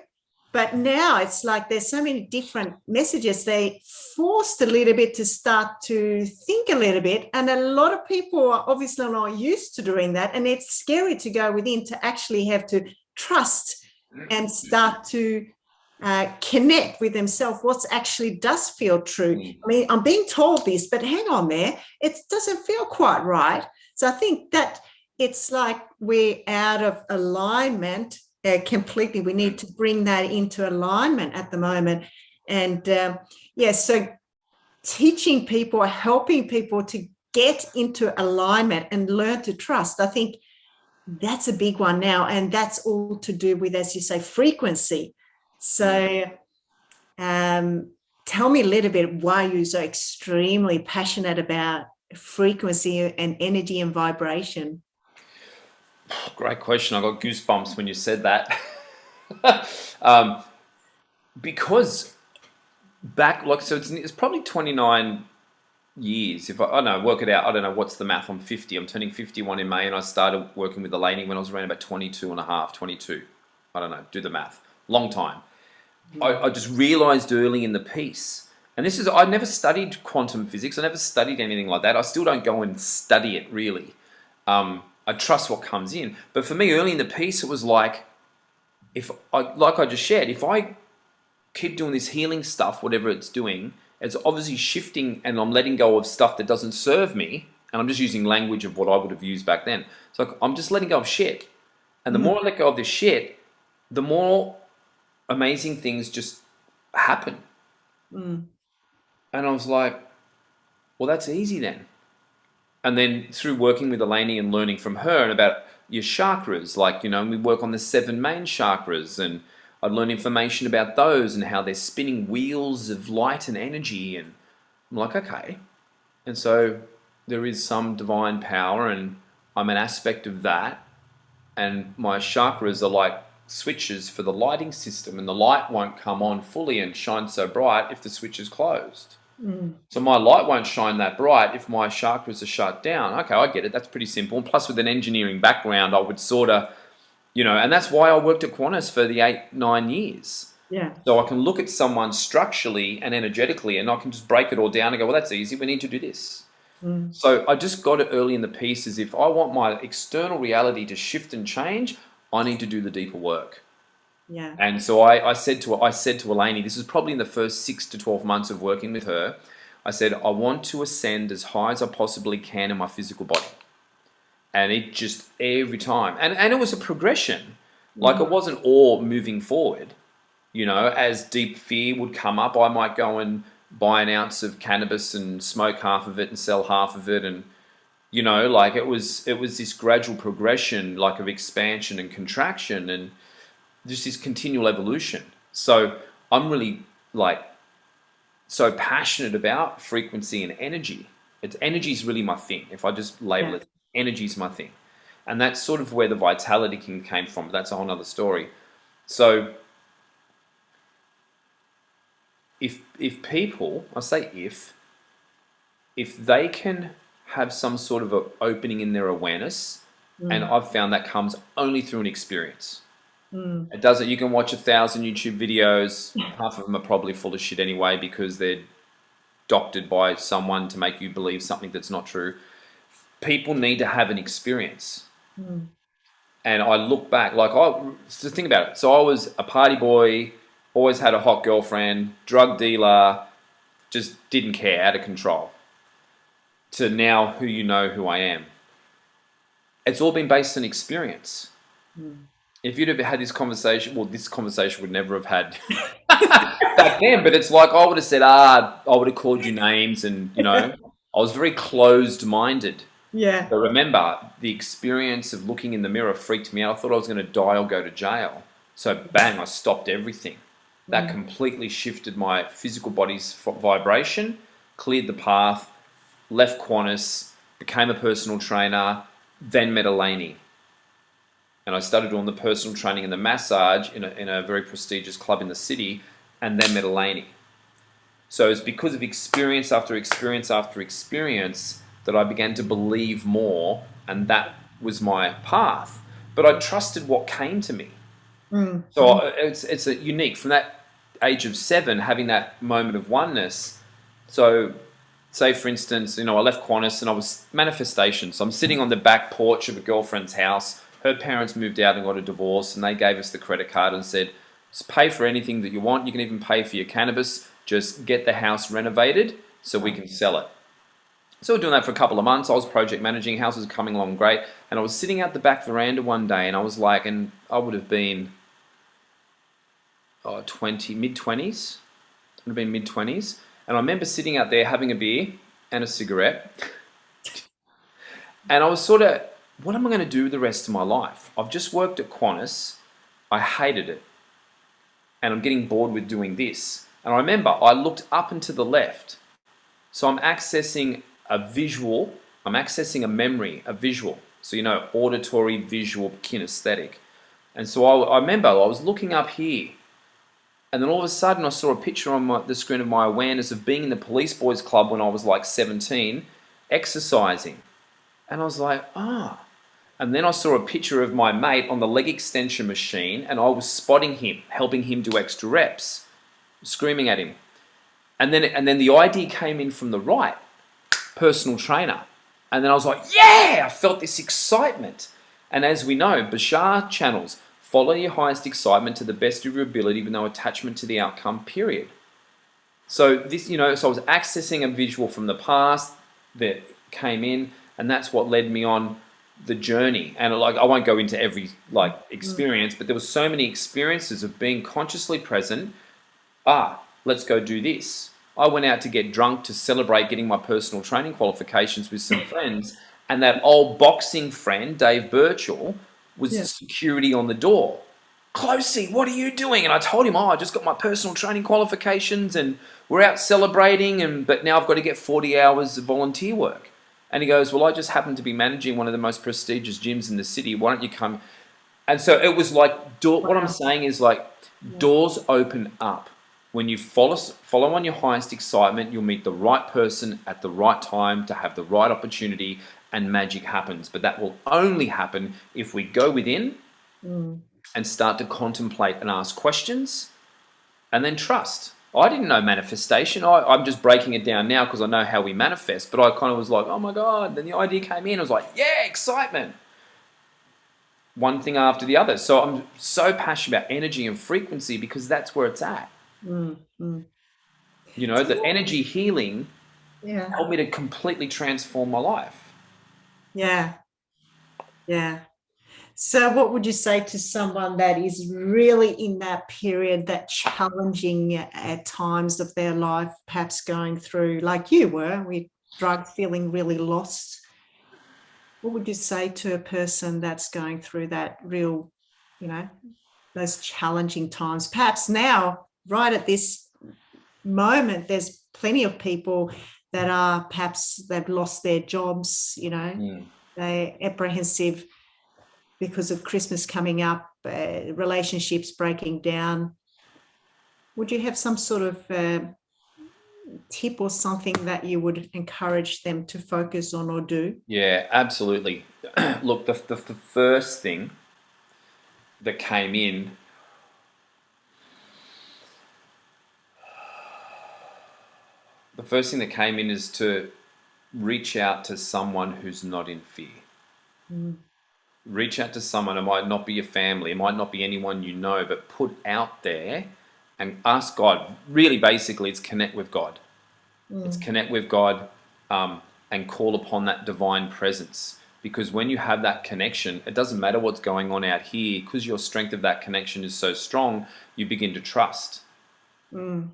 But now it's like there's so many different messages. They forced a little bit to start to think a little bit. And a lot of people are obviously not used to doing that. And it's scary to go within, to actually have to trust and start to connect with themselves, what actually does feel true. I mean, I'm being told this, but hang on there, it doesn't feel quite right. So I think that it's like we're out of alignment completely. We need to bring that into alignment at the moment. And so teaching people, helping people to get into alignment and learn to trust, I think that's a big one now. And that's all to do with, as you say, frequency. So tell me a little bit why you're so extremely passionate about frequency and energy and vibration. Great question. I got goosebumps when you said that. Because back, like, so it's probably 29 years. If I don't know, work it out. I don't know what's the math. I'm 50. I'm turning 51 in May, and I started working with Elaine when I was around about 22 and a half, 22. I don't know. Do the math. Long time. I just realized early in the piece, and this is, I never studied quantum physics. I never studied anything like that. I still don't go and study it really. I trust what comes in. But for me, early in the piece, it was like, like I just shared, if I keep doing this healing stuff, whatever it's doing, it's obviously shifting, and I'm letting go of stuff that doesn't serve me. And I'm just using language of what I would have used back then. So I'm just letting go of shit. And the more I let go of this shit, the more amazing things just happen. And I was like, well, that's easy then. And then through working with Elaine and learning from her and about your chakras, like, you know, we work on the 7 main chakras, and I'd learn information about those and how they're spinning wheels of light and energy. And I'm like, okay. And so there is some divine power, and I'm an aspect of that. And my chakras are like switches for the lighting system, and the light won't come on fully and shine so bright if the switch is closed. So my light won't shine that bright if my chakras are shut down. Okay, I get it. That's pretty simple. And plus, with an engineering background, I would sort of, you know, and that's why I worked at Qantas for the 8-9 years. Yeah. So I can look at someone structurally and energetically, and I can just break it all down and go, well, that's easy. We need to do this. So I just got it early in the piece, as if I want my external reality to shift and change, I need to do the deeper work. Yeah. And so I said to Elaine, this is probably in the first 6 to 12 months of working with her, I said, I want to ascend as high as I possibly can in my physical body. And it just, every time. And it was a progression. Like, it wasn't all moving forward. You know, as deep fear would come up, I might go and buy an ounce of cannabis and smoke half of it and sell half of it. And, you know, like, it was this gradual progression, like, of expansion and contraction, and just this continual evolution. So I'm really, like, so passionate about frequency and energy. Energy is really my thing. If I just label it, energy is my thing. And that's sort of where the vitality came from. But that's a whole other story. So if people, I say if they can have some sort of an opening in their awareness, and I've found that comes only through an experience. It doesn't. You can watch 1,000 YouTube videos. Half of them are probably full of shit anyway, because they're doctored by someone to make you believe something that's not true. People need to have an experience. And I look back, like, just think about it. So I was a party boy, always had a hot girlfriend, drug dealer, just didn't care, out of control. To now who I am. It's all been based on experience. If you'd have had this conversation, well, this conversation would never have had back then, but it's like I would have said, I would have called you names, and, you know, I was very closed-minded. Yeah. But remember, the experience of looking in the mirror freaked me out. I thought I was going to die or go to jail. So bang, I stopped everything. That completely shifted my physical body's vibration, cleared the path, left Qantas, became a personal trainer, then met Elaine. And I started doing the personal training and the massage in a very prestigious club in the city, and then met Elaine. So it's because of experience after experience after experience that I began to believe more, and that was my path. But I trusted what came to me. So it's a unique, from that age of 7, having that moment of oneness. So say, for instance, you know, I left Qantas and I was manifestation. So I'm sitting on the back porch of a girlfriend's house. Her parents moved out and got a divorce, and they gave us the credit card and said, just pay for anything that you want. You can even pay for your cannabis. Just get the house renovated so we can sell it. So we're doing that for a couple of months. I was project managing. Houses were coming along great. And I was sitting out the back veranda one day, and I was like, and I would have been mid-20s. Would have been mid-20s. And I remember sitting out there having a beer and a cigarette. And I was sort of, what am I going to do the rest of my life? I've just worked at Qantas. I hated it. And I'm getting bored with doing this. And I remember I looked up and to the left. So I'm accessing a visual, I'm accessing a memory, a visual. So, auditory, visual, kinesthetic. And so I remember I was looking up here, and then all of a sudden I saw a picture on the screen of my awareness of being in the police boys club when I was like 17, exercising. And I was like, ah. And then I saw a picture of my mate on the leg extension machine, and I was spotting him, helping him do extra reps, screaming at him. And then the ID came in from the right, personal trainer. And then I was like, yeah, I felt this excitement. And as we know, Bashar channels, follow your highest excitement to the best of your ability with no attachment to the outcome, period. So this, so I was accessing a visual from the past that came in, and that's what led me on the journey. And I won't go into every experience, but there were so many experiences of being consciously present. Let's go do this. I went out to get drunk to celebrate getting my personal training qualifications with some friends, and that old boxing friend, Dave Birchall, was the security on the door. Closey, what are you doing? And I told him, I just got my personal training qualifications and we're out celebrating, but now I've got to get 40 hours of volunteer work. And he goes, well, I just happen to be managing one of the most prestigious gyms in the city. Why don't you come? And so it was like, what I'm saying is doors open up. When you follow on your highest excitement, you'll meet the right person at the right time to have the right opportunity, and magic happens. But that will only happen if we go within and start to contemplate and ask questions and then trust. I didn't know manifestation. I'm just breaking it down now because I know how we manifest. But I kind of was like, oh my God. Then the idea came in. I was like, yeah, excitement. One thing after the other. So I'm so passionate about energy and frequency because that's where it's at. The energy healing helped me to completely transform my life. Yeah. So what would you say to someone that is really in that period, that challenging at times of their life, perhaps going through, like you were, with drugs, feeling really lost? What would you say to a person that's going through that real, those challenging times? Perhaps now, right at this moment, there's plenty of people that are perhaps they've lost their jobs, they're apprehensive because of Christmas coming up, relationships breaking down. Would you have some sort of tip or something that you would encourage them to focus on or do? Yeah, absolutely. Look, the first thing that came in, is to reach out to someone who's not in fear. Reach out to someone. It might not be your family. It might not be anyone you know, but put out there and ask God. Really, basically, it's connect with God. It's connect with God and call upon that divine presence. Because when you have that connection, it doesn't matter what's going on out here. Because your strength of that connection is so strong, you begin to trust.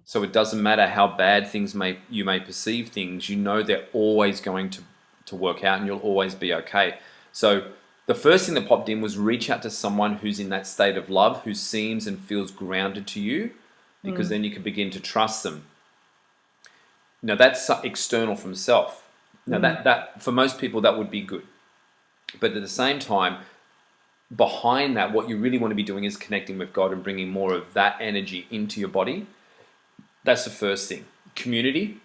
So it doesn't matter how bad you may perceive things. They're always going to work out, and you'll always be okay. So the first thing that popped in was reach out to someone who's in that state of love, who seems and feels grounded to you, because then you can begin to trust them. Now that's external from self. Now that for most people that would be good. But at the same time, behind that, what you really want to be doing is connecting with God and bringing more of that energy into your body. That's the first thing. Community,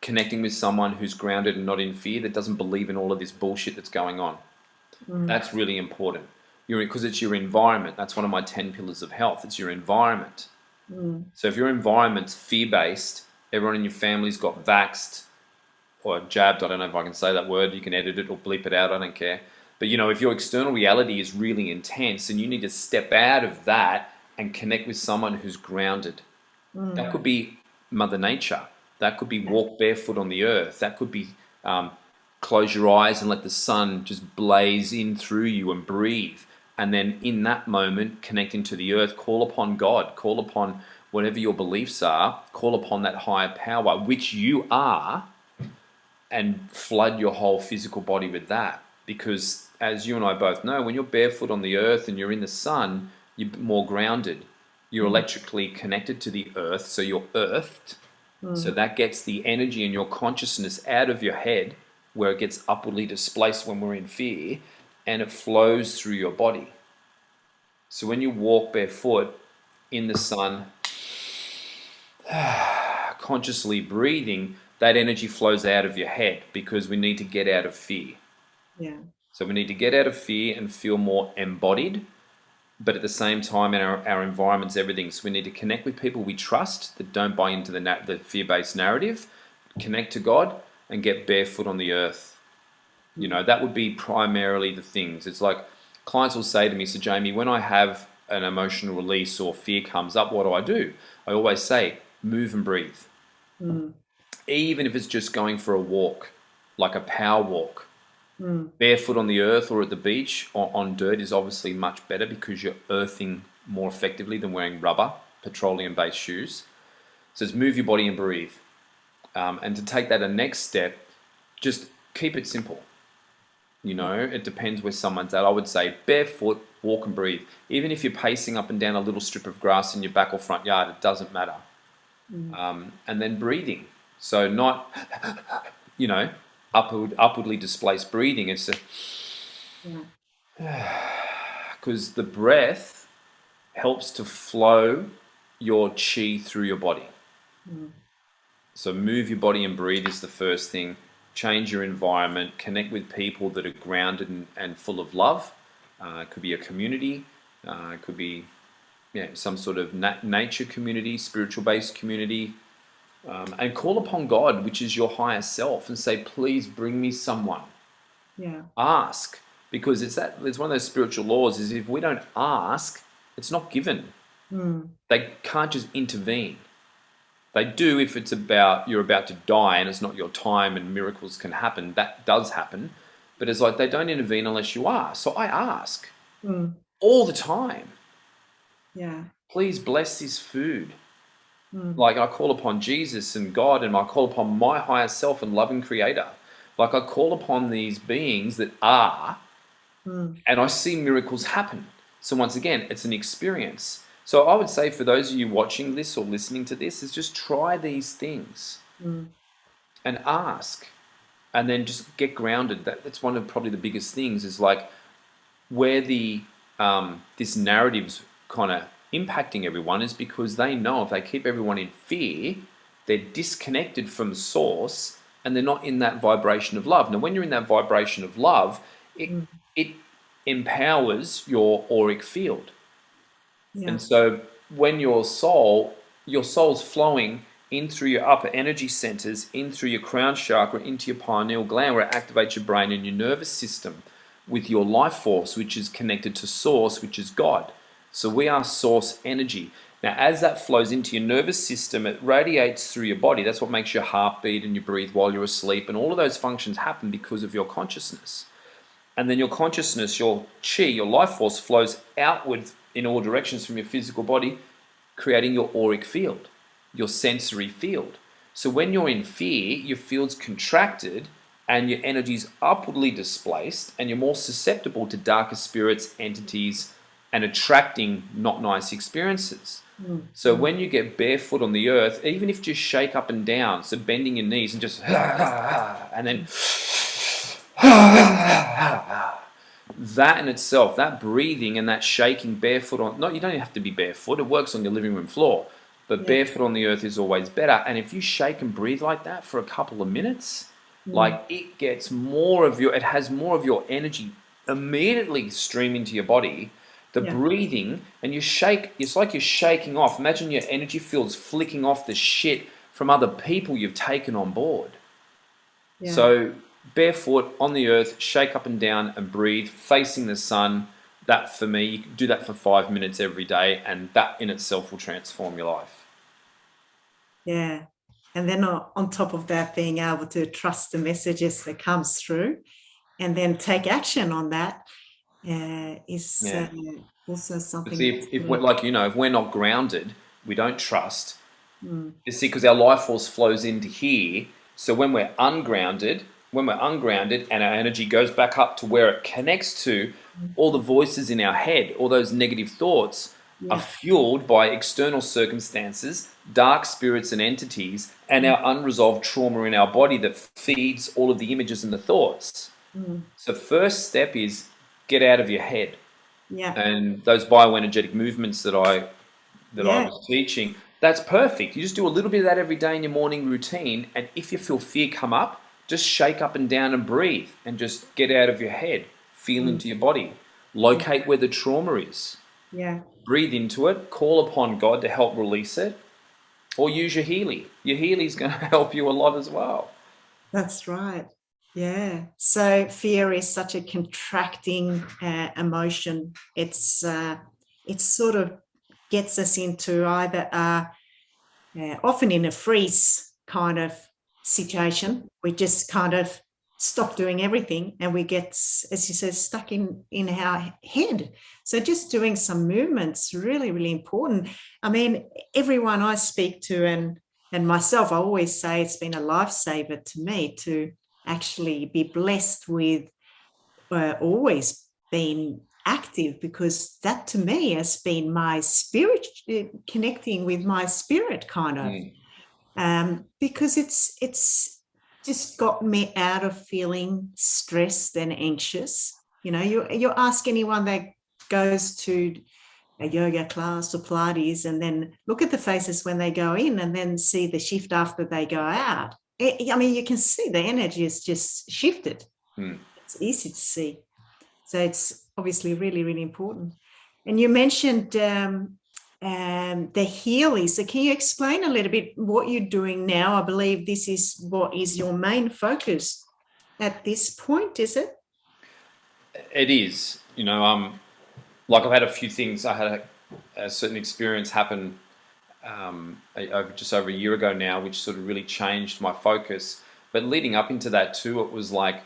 connecting with someone who's grounded and not in fear, that doesn't believe in all of this bullshit that's going on. That's really important. Because it's your environment. That's one of my 10 pillars of health. It's your environment. So if your environment's fear-based, everyone in your family's got vaxxed or jabbed, I don't know if I can say that word, you can edit it or bleep it out, I don't care. But if your external reality is really intense, and you need to step out of that and connect with someone who's grounded. That could be Mother Nature. That could be walk barefoot on the earth. That could be close your eyes and let the sun just blaze in through you and breathe. And then in that moment, connecting to the earth, call upon God, call upon whatever your beliefs are, call upon that higher power, which you are, and flood your whole physical body with that. Because as you and I both know, when you're barefoot on the earth and you're in the sun, you're more grounded. You're electrically connected to the earth, so you're earthed. So that gets the energy and your consciousness out of your head, where it gets upwardly displaced when we're in fear, and it flows through your body. So when you walk barefoot in the sun, consciously breathing, that energy flows out of your head, because we need to get out of fear. Yeah. So we need to get out of fear and feel more embodied, but at the same time, in our environment's everything. So we need to connect with people we trust that don't buy into the fear-based narrative, connect to God, and get barefoot on the earth. You know, that would be primarily the things. It's like clients will say to me, so Jamie, when I have an emotional release or fear comes up, what do? I always say, move and breathe. Even if it's just going for a walk, like a power walk. Barefoot on the earth or at the beach or on dirt is obviously much better, because you're earthing more effectively than wearing rubber, petroleum-based shoes. So it's move your body and breathe. And to take that a next step, just keep it simple. You know, it depends where someone's at. I would say barefoot, walk and breathe. Even if you're pacing up and down a little strip of grass in your back or front yard, it doesn't matter. And then breathing. So not, you know, upwardly displaced breathing. It's because the breath helps to flow your chi through your body. So move your body and breathe is the first thing. Change your environment, connect with people that are grounded and full of love. It could be a community, it could be some sort of nature community, spiritual-based community. And call upon God, which is your higher self, and say, please bring me someone. Ask, because it's one of those spiritual laws, is if we don't ask, it's not given. They can't just intervene. They do if it's you're about to die and it's not your time and miracles can happen. That does happen. But it's like they don't intervene unless you ask. So I ask all the time. Please bless this food. Like I call upon Jesus and God, and I call upon my higher self and loving creator. Like I call upon these beings that are, and I see miracles happen. So once again, it's an experience. So I would say for those of you watching this or listening to this, is just try these things and ask, and then just get grounded. That's one of probably the biggest things, is like where this narrative's kind of impacting everyone, is because they know if they keep everyone in fear, they're disconnected from source and they're not in that vibration of love. Now, when you're in that vibration of love, it empowers your auric field. And so when your soul's flowing in through your upper energy centers, in through your crown chakra, into your pineal gland, where it activates your brain and your nervous system with your life force, which is connected to source, which is God. So we are source energy. Now, as that flows into your nervous system, it radiates through your body. That's what makes your heart beat and you breathe while you're asleep. And all of those functions happen because of your consciousness. And then your consciousness, your chi, your life force flows outward in all directions from your physical body, creating your auric field, your sensory field. So when you're in fear, your field's contracted and your energy's upwardly displaced, and you're more susceptible to darker spirits, entities, and attracting not nice experiences. So when you get barefoot on the earth, even if you just shake up and down, so bending your knees and just and then that in itself, that breathing and that shaking barefoot on, you don't have to be barefoot, it works on your living room floor, but barefoot on the earth is always better. And if you shake and breathe like that for a couple of minutes, like it has more of your energy immediately stream into your body. The breathing, and you shake, it's like you're shaking off. Imagine your energy field's flicking off the shit from other people you've taken on board. So barefoot on the earth, shake up and down and breathe, facing the sun. That, for me, you can do that for 5 minutes every day, and that in itself will transform your life. And then on top of that, being able to trust the messages that comes through and then take action on that is also something. See, if we're like, if we're not grounded, we don't trust. You see, because our life force flows into here. So when we're ungrounded and our energy goes back up to where it connects to, all the voices in our head, all those negative thoughts are Yeah. fueled by external circumstances, dark spirits and entities, and our unresolved trauma in our body that feeds all of the images and the thoughts. Mm. So first step is get out of your head. Yeah. And those bioenergetic movements that I Yeah. was teaching, that's perfect. You just do a little bit of that every day in your morning routine, and if you feel fear come up, just shake up and down and breathe and just get out of your head. Feel Mm. into your body. Yeah. Locate where the trauma is. Yeah. Breathe into it, call upon God to help release it, or use your Healy. Your Healy's going to help you a lot as well. That's right. Yeah. So fear is such a contracting emotion. It sort of gets us into either often in a freeze kind of situation. We just kind of stop doing everything and we get, as you said, stuck in our head. So just doing some movements really, really important. I mean, everyone I speak to and myself, I always say it's been a lifesaver to me to actually be blessed with always being active, because that to me has been my spirit, connecting with my spirit kind of, because it's just got me out of feeling stressed and anxious. You know, you ask anyone that goes to a yoga class or Pilates and then look at the faces when they go in and then see the shift after they go out. I mean, you can see the energy has just shifted. It's easy to see. So it's obviously really, really important. And you mentioned the Healy. So can you explain a little bit what you're doing now? I believe this is what is your main focus at this point, is it? It is, like I've had a few things. I had a certain experience happen just over a year ago now, which sort of really changed my focus. But leading up into that too, it was like,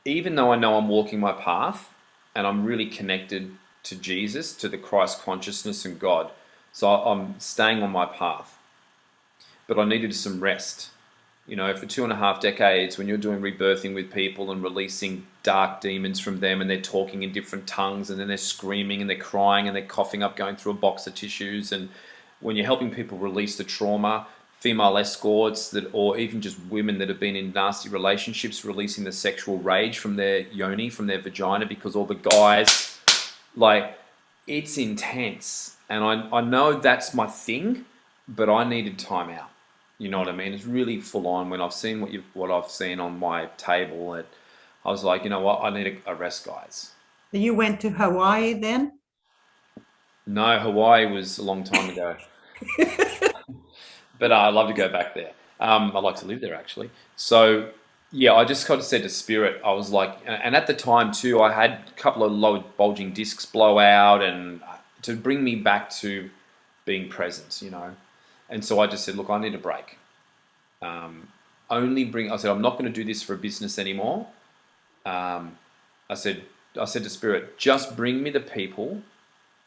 even though I know I'm walking my path and I'm really connected to Jesus, to the Christ consciousness and God, so I'm staying on my path, but I needed some rest. For 2.5 decades, when you're doing rebirthing with people and releasing dark demons from them, and they're talking in different tongues, and then they're screaming and they're crying and they're coughing up, going through a box of tissues, and when you're helping people release the trauma, female escorts or even just women that have been in nasty relationships, releasing the sexual rage from their yoni, from their vagina, because all the guys, like, it's intense. And I know that's my thing, but I needed time out. You know what I mean? It's really full on. When I've seen what I've seen on my table, I was like, you know what? I need a rest, guys. You went to Hawaii then? No, Hawaii was a long time ago. But I'd love to go back there. I'd like to live there, actually. So, yeah, I just kind of said to Spirit, I was like, and at the time too, I had a couple of low bulging discs blow out, and to bring me back to being present, And so I just said, look, I need a break. I said, I'm not going to do this for a business anymore. I said to Spirit, just bring me the people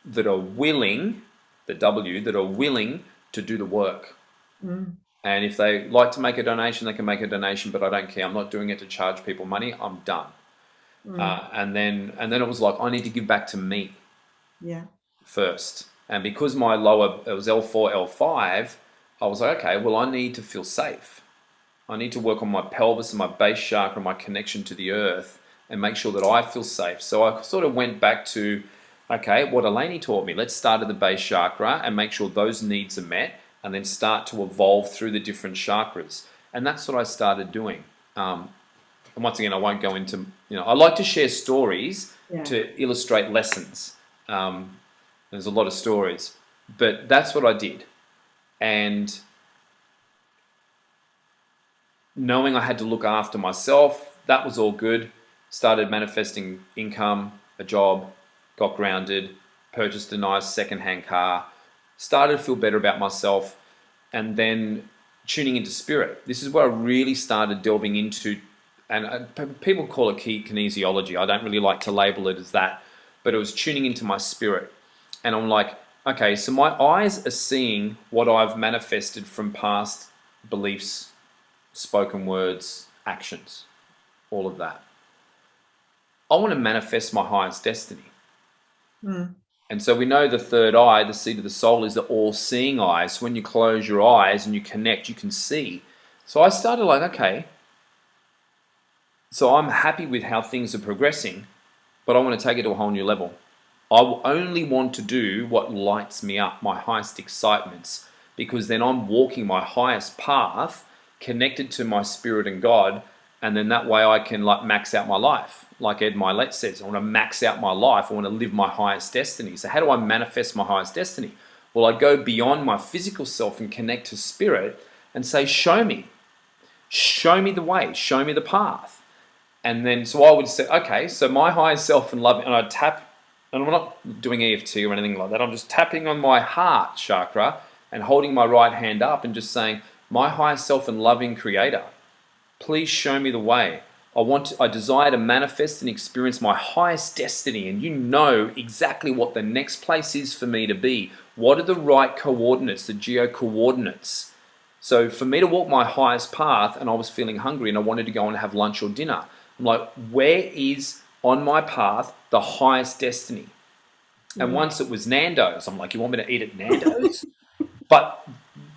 that are willing, that are willing to do the work. And if they like to make a donation, they can make a donation, but I don't care. I'm not doing it to charge people money. I'm done. And then it was like, I need to give back to me first. And because my lower, it was L4, L5, I was like, okay, well, I need to feel safe. I need to work on my pelvis and my base chakra, my connection to the earth, and make sure that I feel safe. So I sort of went back to, okay, what Eleni taught me. Let's start at the base chakra and make sure those needs are met, and then start to evolve through the different chakras. And that's what I started doing. And once again, I won't go into, I like to share stories to illustrate lessons. There's a lot of stories, but that's what I did. And knowing I had to look after myself, that was all good. Started manifesting income, a job, got grounded, purchased a nice second-hand car, started to feel better about myself, and then tuning into spirit. This is where I really started delving into, and people call it kinesiology. I don't really like to label it as that, but it was tuning into my spirit. And I'm like, okay, so my eyes are seeing what I've manifested from past beliefs, spoken words, actions, all of that. I want to manifest my highest destiny. Mm. And so we know the third eye, the seat of the soul, is the all-seeing eye. So when you close your eyes and you connect, you can see. So I started like, okay, so I'm happy with how things are progressing, but I want to take it to a whole new level. I will only want to do what lights me up, my highest excitements, because then I'm walking my highest path, connected to my spirit and God, and then that way I can like max out my life. Like Ed Milet says, I want to max out my life. I want to live my highest destiny. So how do I manifest my highest destiny? Well, I go beyond my physical self and connect to spirit and say, show me the way, show me the path. And then, so I would say, okay, so my higher self and love, and I tap, and I'm not doing EFT or anything like that. I'm just tapping on my heart chakra and holding my right hand up and just saying, my higher self and loving creator, please show me the way. I desire to manifest and experience my highest destiny, and you know exactly what the next place is for me to be. What are the right coordinates, the geo coordinates? So for me to walk my highest path, and I was feeling hungry and I wanted to go and have lunch or dinner, I'm like, where is on my path the highest destiny? And once it was Nando's, I'm like, you want me to eat at Nando's? But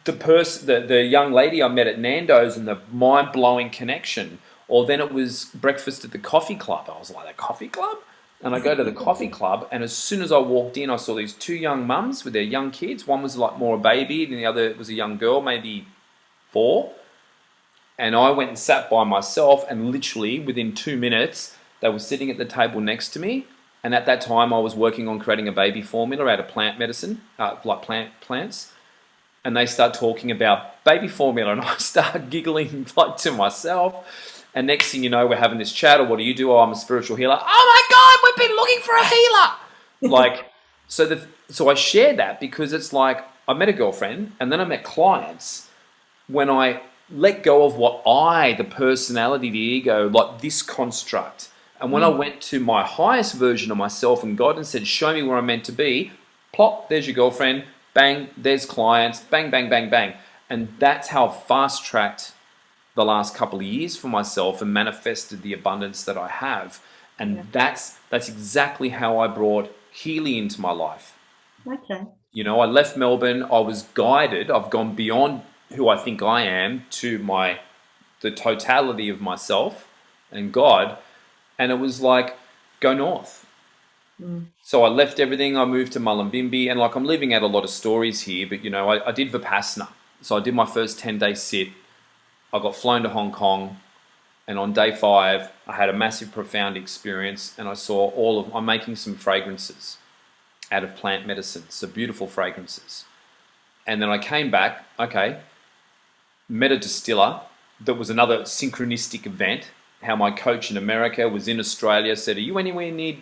the young lady I met at Nando's and the mind-blowing connection, or then it was breakfast at the coffee club. I was like, the coffee club? And I go to the coffee club, and as soon as I walked in, I saw these two young mums with their young kids. One was like more a baby, and the other was a young girl, maybe 4. And I went and sat by myself, and literally within 2 minutes, they were sitting at the table next to me. And at that time, I was working on creating a baby formula out of plant medicine, like plants. And they start talking about baby formula, and I start giggling like to myself. And next thing you know, we're having this chat. Or what do you do? Oh, I'm a spiritual healer. Oh my God, we've been looking for a healer. Like, so I share that because it's like I met a girlfriend, and then I met clients. When I let go of the personality, the ego, like this construct, and when I went to my highest version of myself and God and said, show me where I'm meant to be, plop, there's your girlfriend, bang, there's clients, bang, bang, bang, bang. And that's how I've fast-tracked the last couple of years for myself and manifested the abundance that I have. And that's exactly how I brought Healy into my life. Okay. You know, I left Melbourne, I was guided, I've gone beyond who I think I am to the totality of myself and God. And it was like, go north. So I left everything, I moved to Mullumbimby, and like I'm leaving out a lot of stories here, but you know, I did Vipassana. So I did my first 10-day sit. I got flown to Hong Kong, and on day 5, I had a massive, profound experience, and I saw I'm making some fragrances out of plant medicine, so beautiful fragrances. And then I came back, met a distiller. That was another synchronistic event. How my coach in America was in Australia, said, are you anywhere near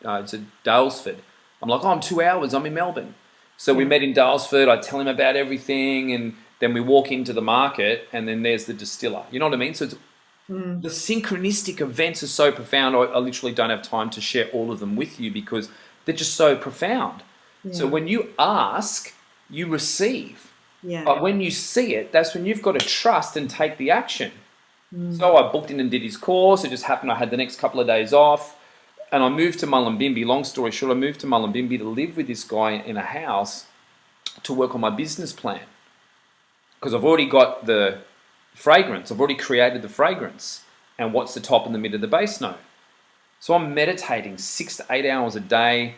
it's at Dalesford? I'm like, oh, I'm 2 hours, I'm in Melbourne. So we met in Dalesford, I tell him about everything, and then we walk into the market, and then there's the distiller. You know what I mean? So it's, the synchronistic events are so profound, I literally don't have time to share all of them with you because they're just so profound. So when you ask, you receive. But when you see it, that's when you've got to trust and take the action. So I booked in and did his course. It just happened I had the next couple of days off. And I moved to Mullumbimby. Long story short, I moved to Mullumbimby to live with this guy in a house to work on my business plan. Because I've already got the fragrance. I've already created the fragrance. And what's the top and the mid of the base note? So I'm meditating 6 to 8 hours a day,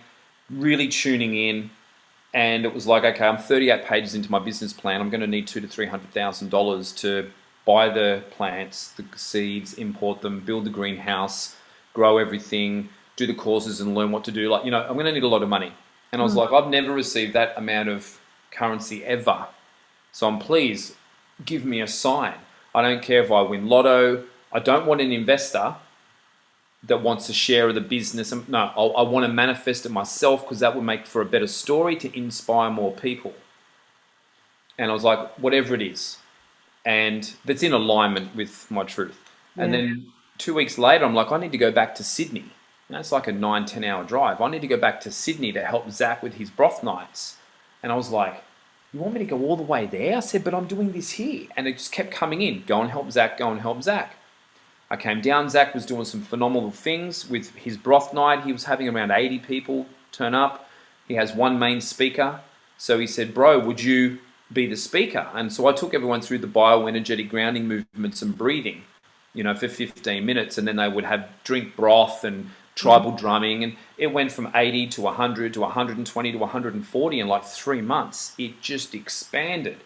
really tuning in. And it was like, okay, I'm 38 pages into my business plan. I'm going to need $200,000 to $300,000 to buy the plants, the seeds, import them, build the greenhouse, grow everything, do the courses and learn what to do. Like, you know, I'm going to need a lot of money. And I was like, I've never received that amount of currency ever. So please give me a sign. I don't care if I win lotto. I don't want an investor that wants a share of the business. No, I want to manifest it myself because that would make for a better story to inspire more people. And I was like, whatever it is. And that's in alignment with my truth. And then 2 weeks later, I'm like, I need to go back to Sydney. That's like a 9-10 hour drive. I need to go back to Sydney to help Zach with his broth nights. And I was like, you want me to go all the way there? I said, but I'm doing this here. And it just kept coming in. Go and help Zach, go and help Zach. I came down, Zach was doing some phenomenal things with his broth night. He was having around 80 people turn up. He has one main speaker. So he said, bro, would you be the speaker? And so I took everyone through the bioenergetic grounding movements and breathing, for 15 minutes. And then they would have drink broth and tribal drumming. And it went from 80 to 100 to 120 to 140 in like 3 months. It just expanded.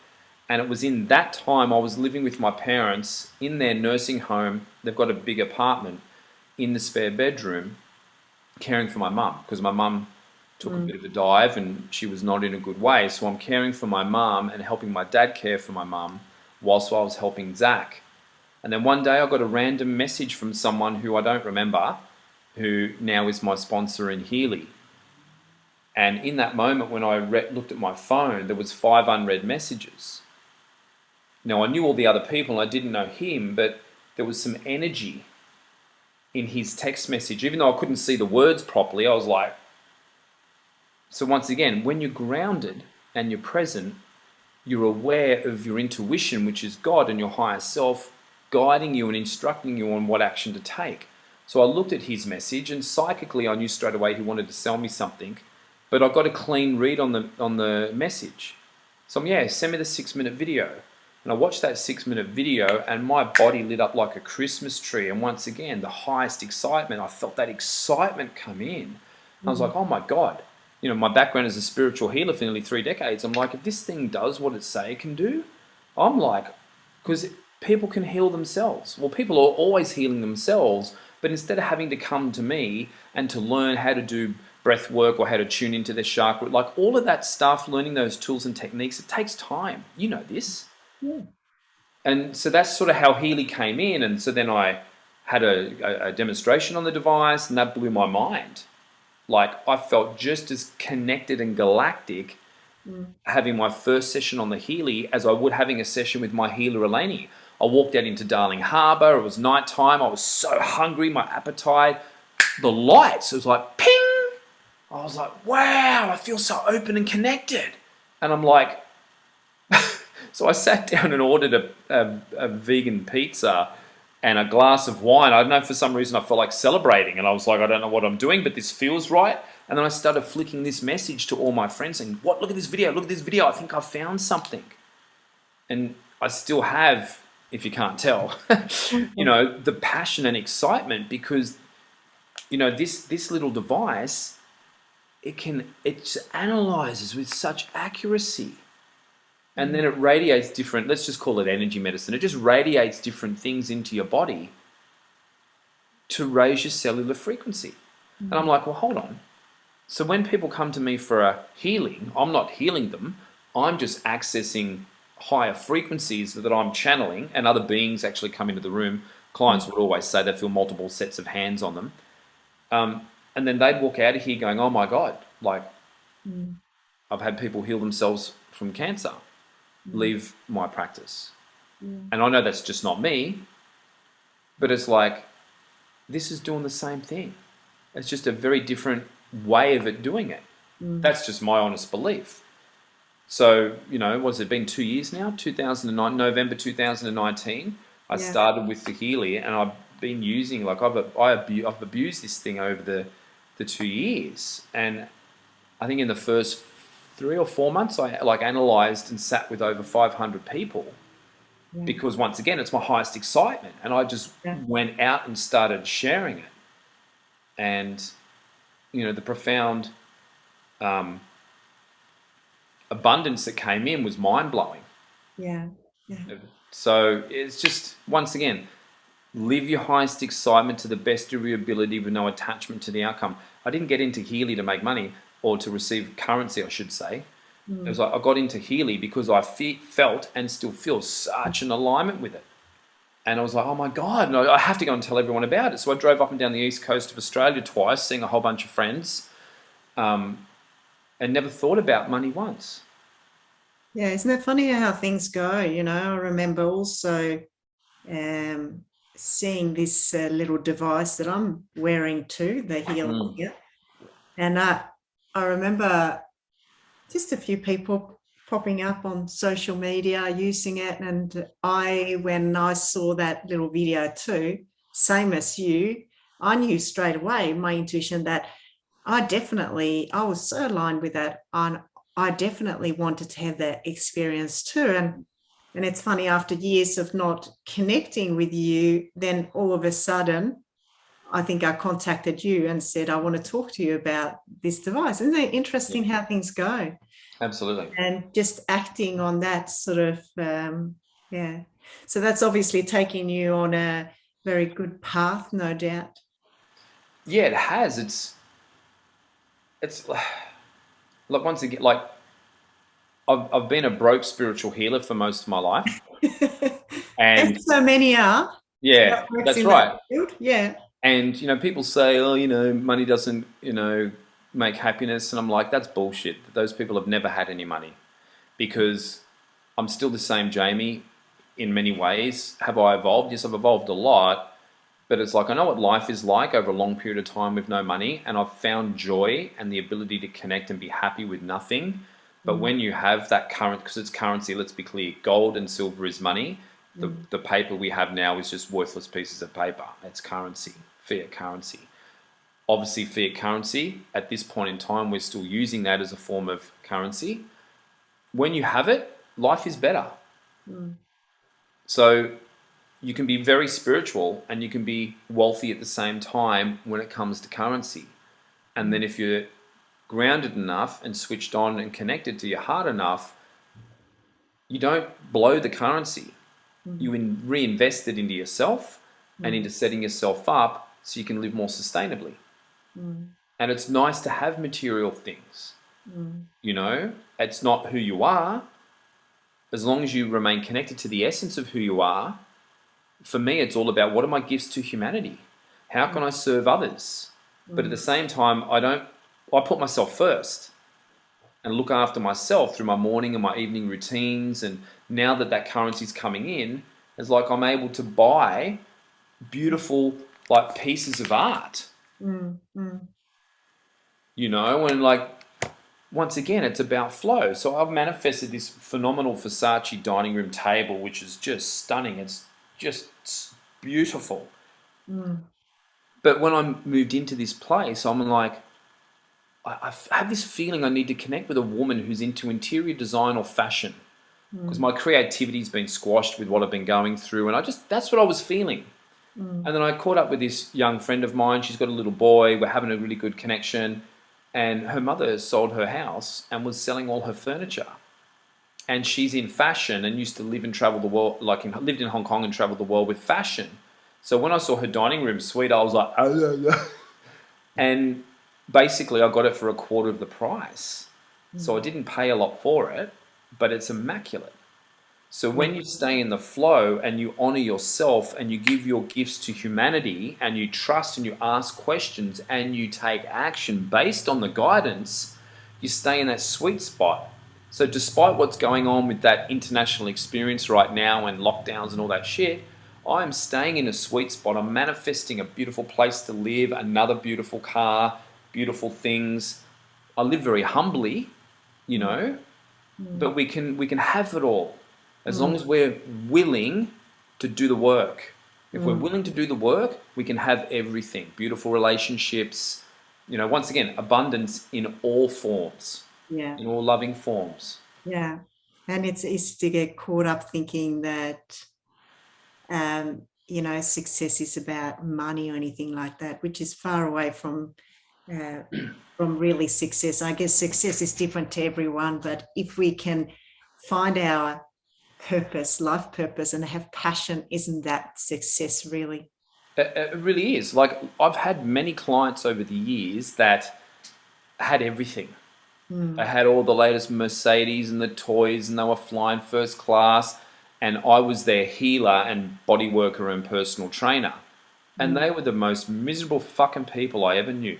And it was in that time I was living with my parents in their nursing home. They've got a big apartment in the spare bedroom, caring for my mum, because my mum took a bit of a dive and she was not in a good way. So I'm caring for my mum and helping my dad care for my mum whilst I was helping Zach. And then one day I got a random message from someone who I don't remember, who now is my sponsor in Healy. And in that moment when I looked at my phone, there was 5 unread messages. Now I knew all the other people and I didn't know him, but there was some energy in his text message. Even though I couldn't see the words properly, I was like... So once again, when you're grounded and you're present, you're aware of your intuition, which is God and your higher self, guiding you and instructing you on what action to take. So I looked at his message and psychically I knew straight away he wanted to sell me something, but I got a clean read on the message. So send me the 6-minute video. And I watched that 6-minute video and my body lit up like a Christmas tree. And once again, the highest excitement, I felt that excitement come in. I was like, oh my God. My background as a spiritual healer for nearly 3 decades. I'm like, if this thing does what it say it can do, I'm like, because people can heal themselves. Well, people are always healing themselves, but instead of having to come to me and to learn how to do breath work or how to tune into their chakra, like all of that stuff, learning those tools and techniques, it takes time. You know this. Yeah. And so that's sort of how Healy came in. And so then I had a demonstration on the device and that blew my mind. Like I felt just as connected and galactic having my first session on the Healy as I would having a session with my healer Eleni. I walked out into Darling Harbour. It was nighttime. I was so hungry, my appetite, the lights, it was like ping. I was like, wow, I feel so open and connected. And I'm like, so I sat down and ordered a vegan pizza and a glass of wine. I don't know, for some reason I felt like celebrating and I was like, I don't know what I'm doing, but this feels right. And then I started flicking this message to all my friends saying, look at this video, I think I found something. And I still have, if you can't tell, the passion and excitement because, this little device, it analyzes with such accuracy. And then it radiates different, let's just call it energy medicine. It just radiates different things into your body to raise your cellular frequency. And I'm like, well, hold on. So when people come to me for a healing, I'm not healing them. I'm just accessing higher frequencies that I'm channeling and other beings actually come into the room. Clients would always say they feel multiple sets of hands on them. And then they'd walk out of here going, oh my God, like I've had people heal themselves from cancer. Leave my practice. And I know that's just not me, but it's like, this is doing the same thing. It's just a very different way of it doing it. That's just my honest belief. So, what's it been 2 years now? 2009, November 2019, I started with the Healy and I've been using, like I've abused this thing over the 2 years. And I think in the first 3 or 4 months, I analyzed and sat with over 500 people because once again, it's my highest excitement. And I just went out and started sharing it. And, the profound abundance that came in was mind-blowing. Yeah. So it's just, once again, live your highest excitement to the best of your ability with no attachment to the outcome. I didn't get into Healy to make money or to receive currency, I should say. It was like I got into Healy because I felt and still feel such an alignment with it. And I was like, oh my God, no, I have to go and tell everyone about it. So I drove up and down the east coast of Australia twice, seeing a whole bunch of friends, and never thought about money once. Yeah, isn't it funny how things go? I remember also seeing this little device that I'm wearing too, the Healy here. And I remember just a few people popping up on social media using it. And when I saw that little video too, same as you, I knew straight away, my intuition, that I was so aligned with that. I definitely wanted to have that experience too. And it's funny, after years of not connecting with you, then all of a sudden, I think I contacted you and said, I want to talk to you about this device. Isn't it interesting how things go? Absolutely. And just acting on that sort of, yeah. So that's obviously taking you on a very good path, no doubt. Yeah, it has. It's like, once again, like I've been a broke spiritual healer for most of my life, and As so many are yeah, that works that's in that right. field. Yeah. And people say, oh, money doesn't, make happiness, and I'm like, that's bullshit. Those people have never had any money, because I'm still the same Jamie in many ways. Have I evolved? Yes, I've evolved a lot, but it's like I know what life is like over a long period of time with no money, and I've found joy and the ability to connect and be happy with nothing. But when you have that because it's currency, let's be clear, gold and silver is money. The paper we have now is just worthless pieces of paper. It's currency, fiat currency. Obviously, fiat currency, at this point in time, we're still using that as a form of currency. When you have it, life is better. So you can be very spiritual and you can be wealthy at the same time when it comes to currency. And then if you're grounded enough and switched on and connected to your heart enough, you don't blow the currency. You reinvest it into yourself and into setting yourself up so you can live more sustainably. And it's nice to have material things. It's not who you are. As long as you remain connected to the essence of who you are, for me, it's all about, what are my gifts to humanity? How can I serve others? But at the same time, I put myself first and look after myself through my morning and my evening routines. And now that currency is coming in, it's like I'm able to buy beautiful like pieces of art. And like, once again, it's about flow. So I've manifested this phenomenal Versace dining room table, which is just stunning. It's just beautiful. But when I moved into this place, I'm like, I have this feeling I need to connect with a woman who's into interior design or fashion, because my creativity's been squashed with what I've been going through. And that's what I was feeling. And then I caught up with this young friend of mine. She's got a little boy. We're having a really good connection. And her mother sold her house and was selling all her furniture. And she's in fashion and used to live and travel the world, lived in Hong Kong and traveled the world with fashion. So when I saw her dining room suite, I was like, oh, yeah, yeah. And basically I got it for a quarter of the price. So I didn't pay a lot for it, but it's immaculate. So when you stay in the flow and you honor yourself and you give your gifts to humanity and you trust and you ask questions and you take action based on the guidance, you stay in that sweet spot. So despite what's going on with that international experience right now and lockdowns and all that shit, I'm staying in a sweet spot. I'm manifesting a beautiful place to live, another beautiful car, beautiful things. I live very humbly, but we can have it all. As long as we're willing to do the work. If we're willing to do the work, we can have everything. Beautiful relationships, once again, abundance in all forms, in all loving forms. Yeah. And it's easy to get caught up thinking that, success is about money or anything like that, which is far away from really success. I guess success is different to everyone, but if we can find our life purpose, and have passion, isn't that success really? It really is. Like, I've had many clients over the years that had everything. They had all the latest Mercedes and the toys, and they were flying first class, and I was their healer and body worker and personal trainer. And they were the most miserable fucking people I ever knew.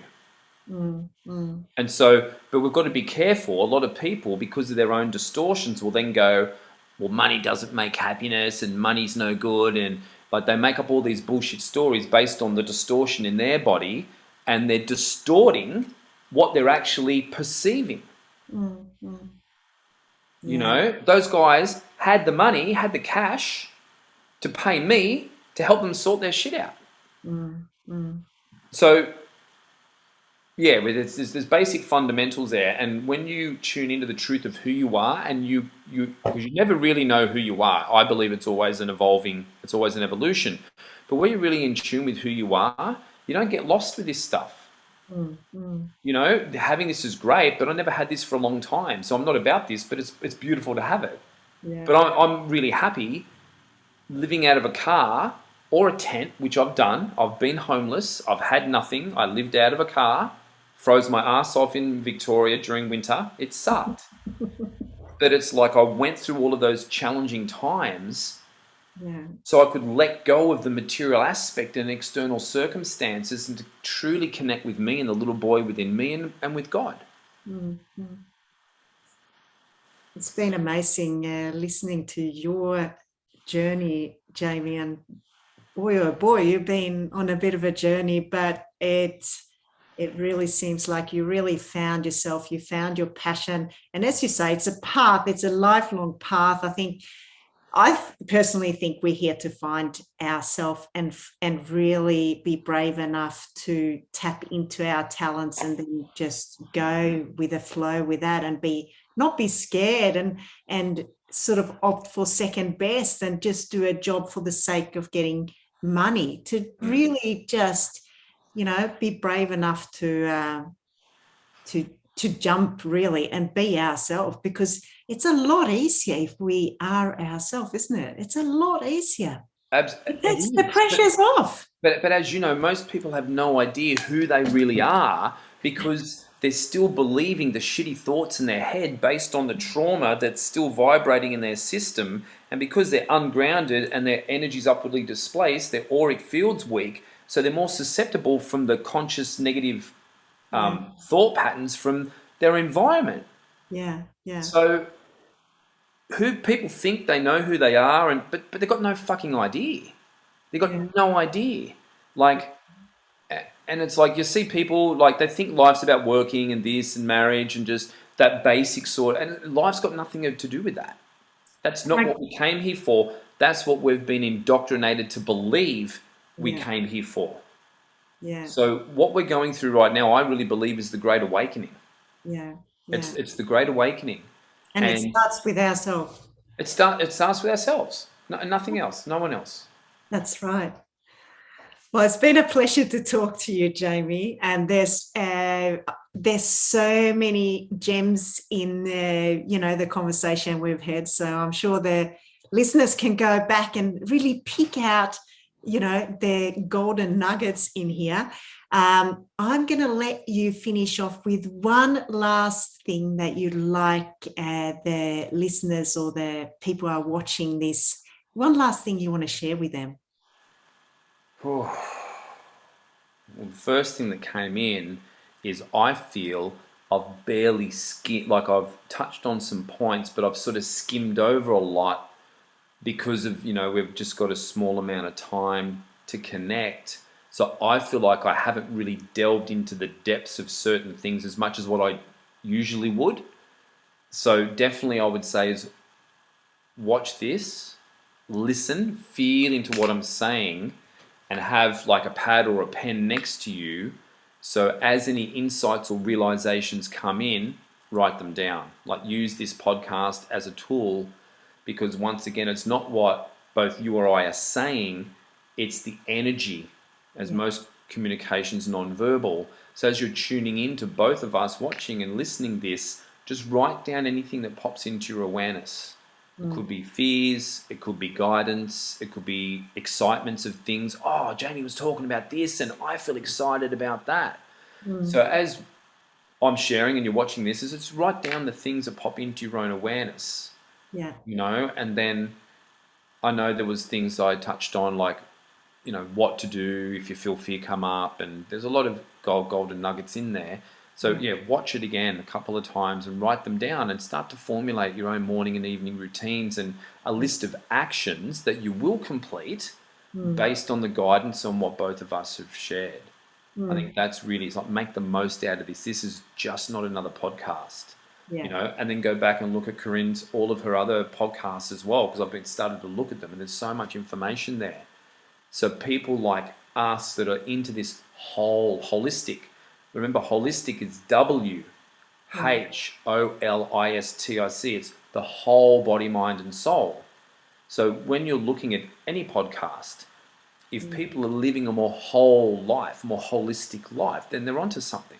And so, but we've got to be careful. A lot of people, because of their own distortions, will then go, well, money doesn't make happiness and money's no good. And like, they make up all these bullshit stories based on the distortion in their body, and they're distorting what they're actually perceiving. Those guys had the money, had the cash to pay me to help them sort their shit out. So Yeah, but there's basic fundamentals there, and when you tune into the truth of who you are, and because you never really know who you are. I believe it's always it's always an evolution. But when you're really in tune with who you are, you don't get lost with this stuff. Mm, mm, You know, having this is great, but I never had this for a long time, so I'm not about this. But it's beautiful to have it. yeah. But I'm really happy living out of a car or a tent, which I've done. I've been homeless. I've had nothing. I lived out of a car, froze my ass off in Victoria during winter. It sucked. But it's like I went through all of those challenging times Yeah. so I could let go of the material aspect and external circumstances and to truly connect with me and the little boy within me and with God. Mm, mm. It's been amazing listening to your journey, Jamie. And boy, oh boy, you've been on a bit of a journey, but it really seems like you really found yourself. You found your passion, and as you say, it's a path. It's a lifelong path. I personally think we're here to find ourselves and really be brave enough to tap into our talents and then just go with the flow with that and not be scared and sort of opt for second best and just do a job for the sake of getting money, to really just be brave enough to jump really and be ourselves, because it's a lot easier if we are ourselves, isn't it? It's a lot easier. It It takes the is. pressures off. But as you know, most people have no idea who they really are because they're still believing the shitty thoughts in their head based on the trauma that's still vibrating in their system. And because they're ungrounded and their energy's upwardly displaced, their auric field's weak, so they're more susceptible from the conscious negative Yeah, thought patterns from their environment. yeah, yeah, So who people think they know who they are, but they've got no fucking idea. They yeah, got no idea. Like, and it's like you see people like they think life's about working and this and marriage and just that basic sort. And life's got nothing to do with that. That's not what we came here for. That's what we've been indoctrinated to believe we yeah, came here for. yeah, So what we're going through right now, I really believe, is the Great Awakening. yeah, yeah. It's the Great Awakening, And it and starts with ourselves. it starts with ourselves, nothing else, no one else. That's right. Well, it's been a pleasure to talk to you, Jamie. And there's so many gems in the conversation we've had. So I'm sure the listeners can go back and really pick out the golden nuggets in here. I'm going to let you finish off with one last thing that you'd like the listeners or the people who are watching this. One last thing you want to share with them. Well, the first thing that came in is I feel I've barely skimmed, like I've touched on some points, but I've sort of skimmed over a lot because of, we've just got a small amount of time to connect. So I feel like I haven't really delved into the depths of certain things as much as what I usually would. So definitely I would say is watch this, listen, feel into what I'm saying, and have like a pad or a pen next to you. So as any insights or realizations come in, write them down. Like use this podcast as a tool, because once again, it's not what both you or I are saying, it's the energy, as most communication's non-verbal. So as you're tuning into both of us watching and listening this, just write down anything that pops into your awareness. It could be fears, it could be guidance, it could be excitements of things. Oh, Jamie was talking about this and I feel excited about that. So as I'm sharing and you're watching this, is it's write down the things that pop into your own awareness. Yeah. And then I know there was things I touched on like, what to do if you feel fear come up, and there's a lot of golden nuggets in there. So watch it again a couple of times and write them down and start to formulate your own morning and evening routines and a list of actions that you will complete based on the guidance on what both of us have shared. I think that's really, it's like make the most out of this. This is just not another podcast, and then go back and look at Karin's, all of her other podcasts as well, because I've been started to look at them and there's so much information there. So people like us that are into this whole holistic Remember, holistic is WHOLISTIC. It's the whole body, mind, and soul. So when you're looking at any podcast, if people are living a more whole life, more holistic life, then they're onto something.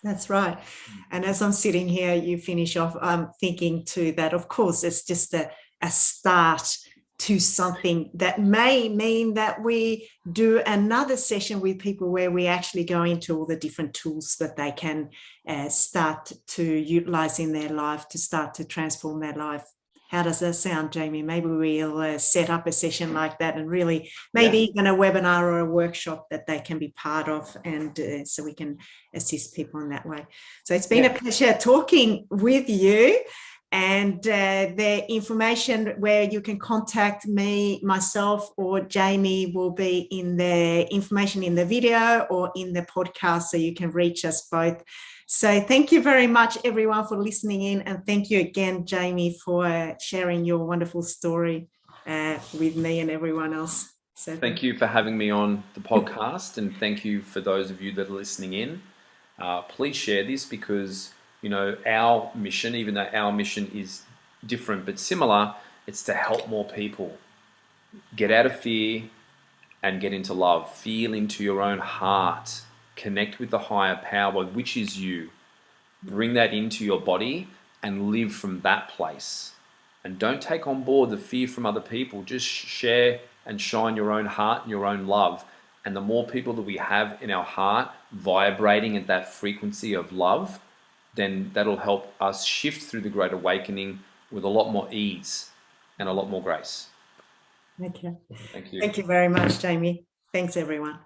That's right. And as I'm sitting here, you finish off, I'm thinking too that, of course, it's just a start to something that may mean that we do another session with people where we actually go into all the different tools that they can start to utilize in their life to start to transform their life. How does that sound, Jamie? Maybe we'll set up a session like that, and really maybe even a webinar or a workshop that they can be part of, and so we can assist people in that way. So it's been a pleasure talking with you. And the information where you can contact me, myself, or Jamie will be in the information in the video or in the podcast, so you can reach us both. So thank you very much, everyone, for listening in. And thank you again, Jamie, for sharing your wonderful story with me and everyone else. So thank you for having me on the podcast, and thank you for those of you that are listening in. Please share this, because our mission, even though our mission is different but similar, it's to help more people get out of fear and get into love. Feel into your own heart. Connect with the higher power, which is you. Bring that into your body and live from that place. And don't take on board the fear from other people. Just share and shine your own heart and your own love. And the more people that we have in our heart vibrating at that frequency of love, then that'll help us shift through the Great Awakening with a lot more ease and a lot more grace. Okay. Thank you. Thank you very much, Jamie. Thanks, everyone.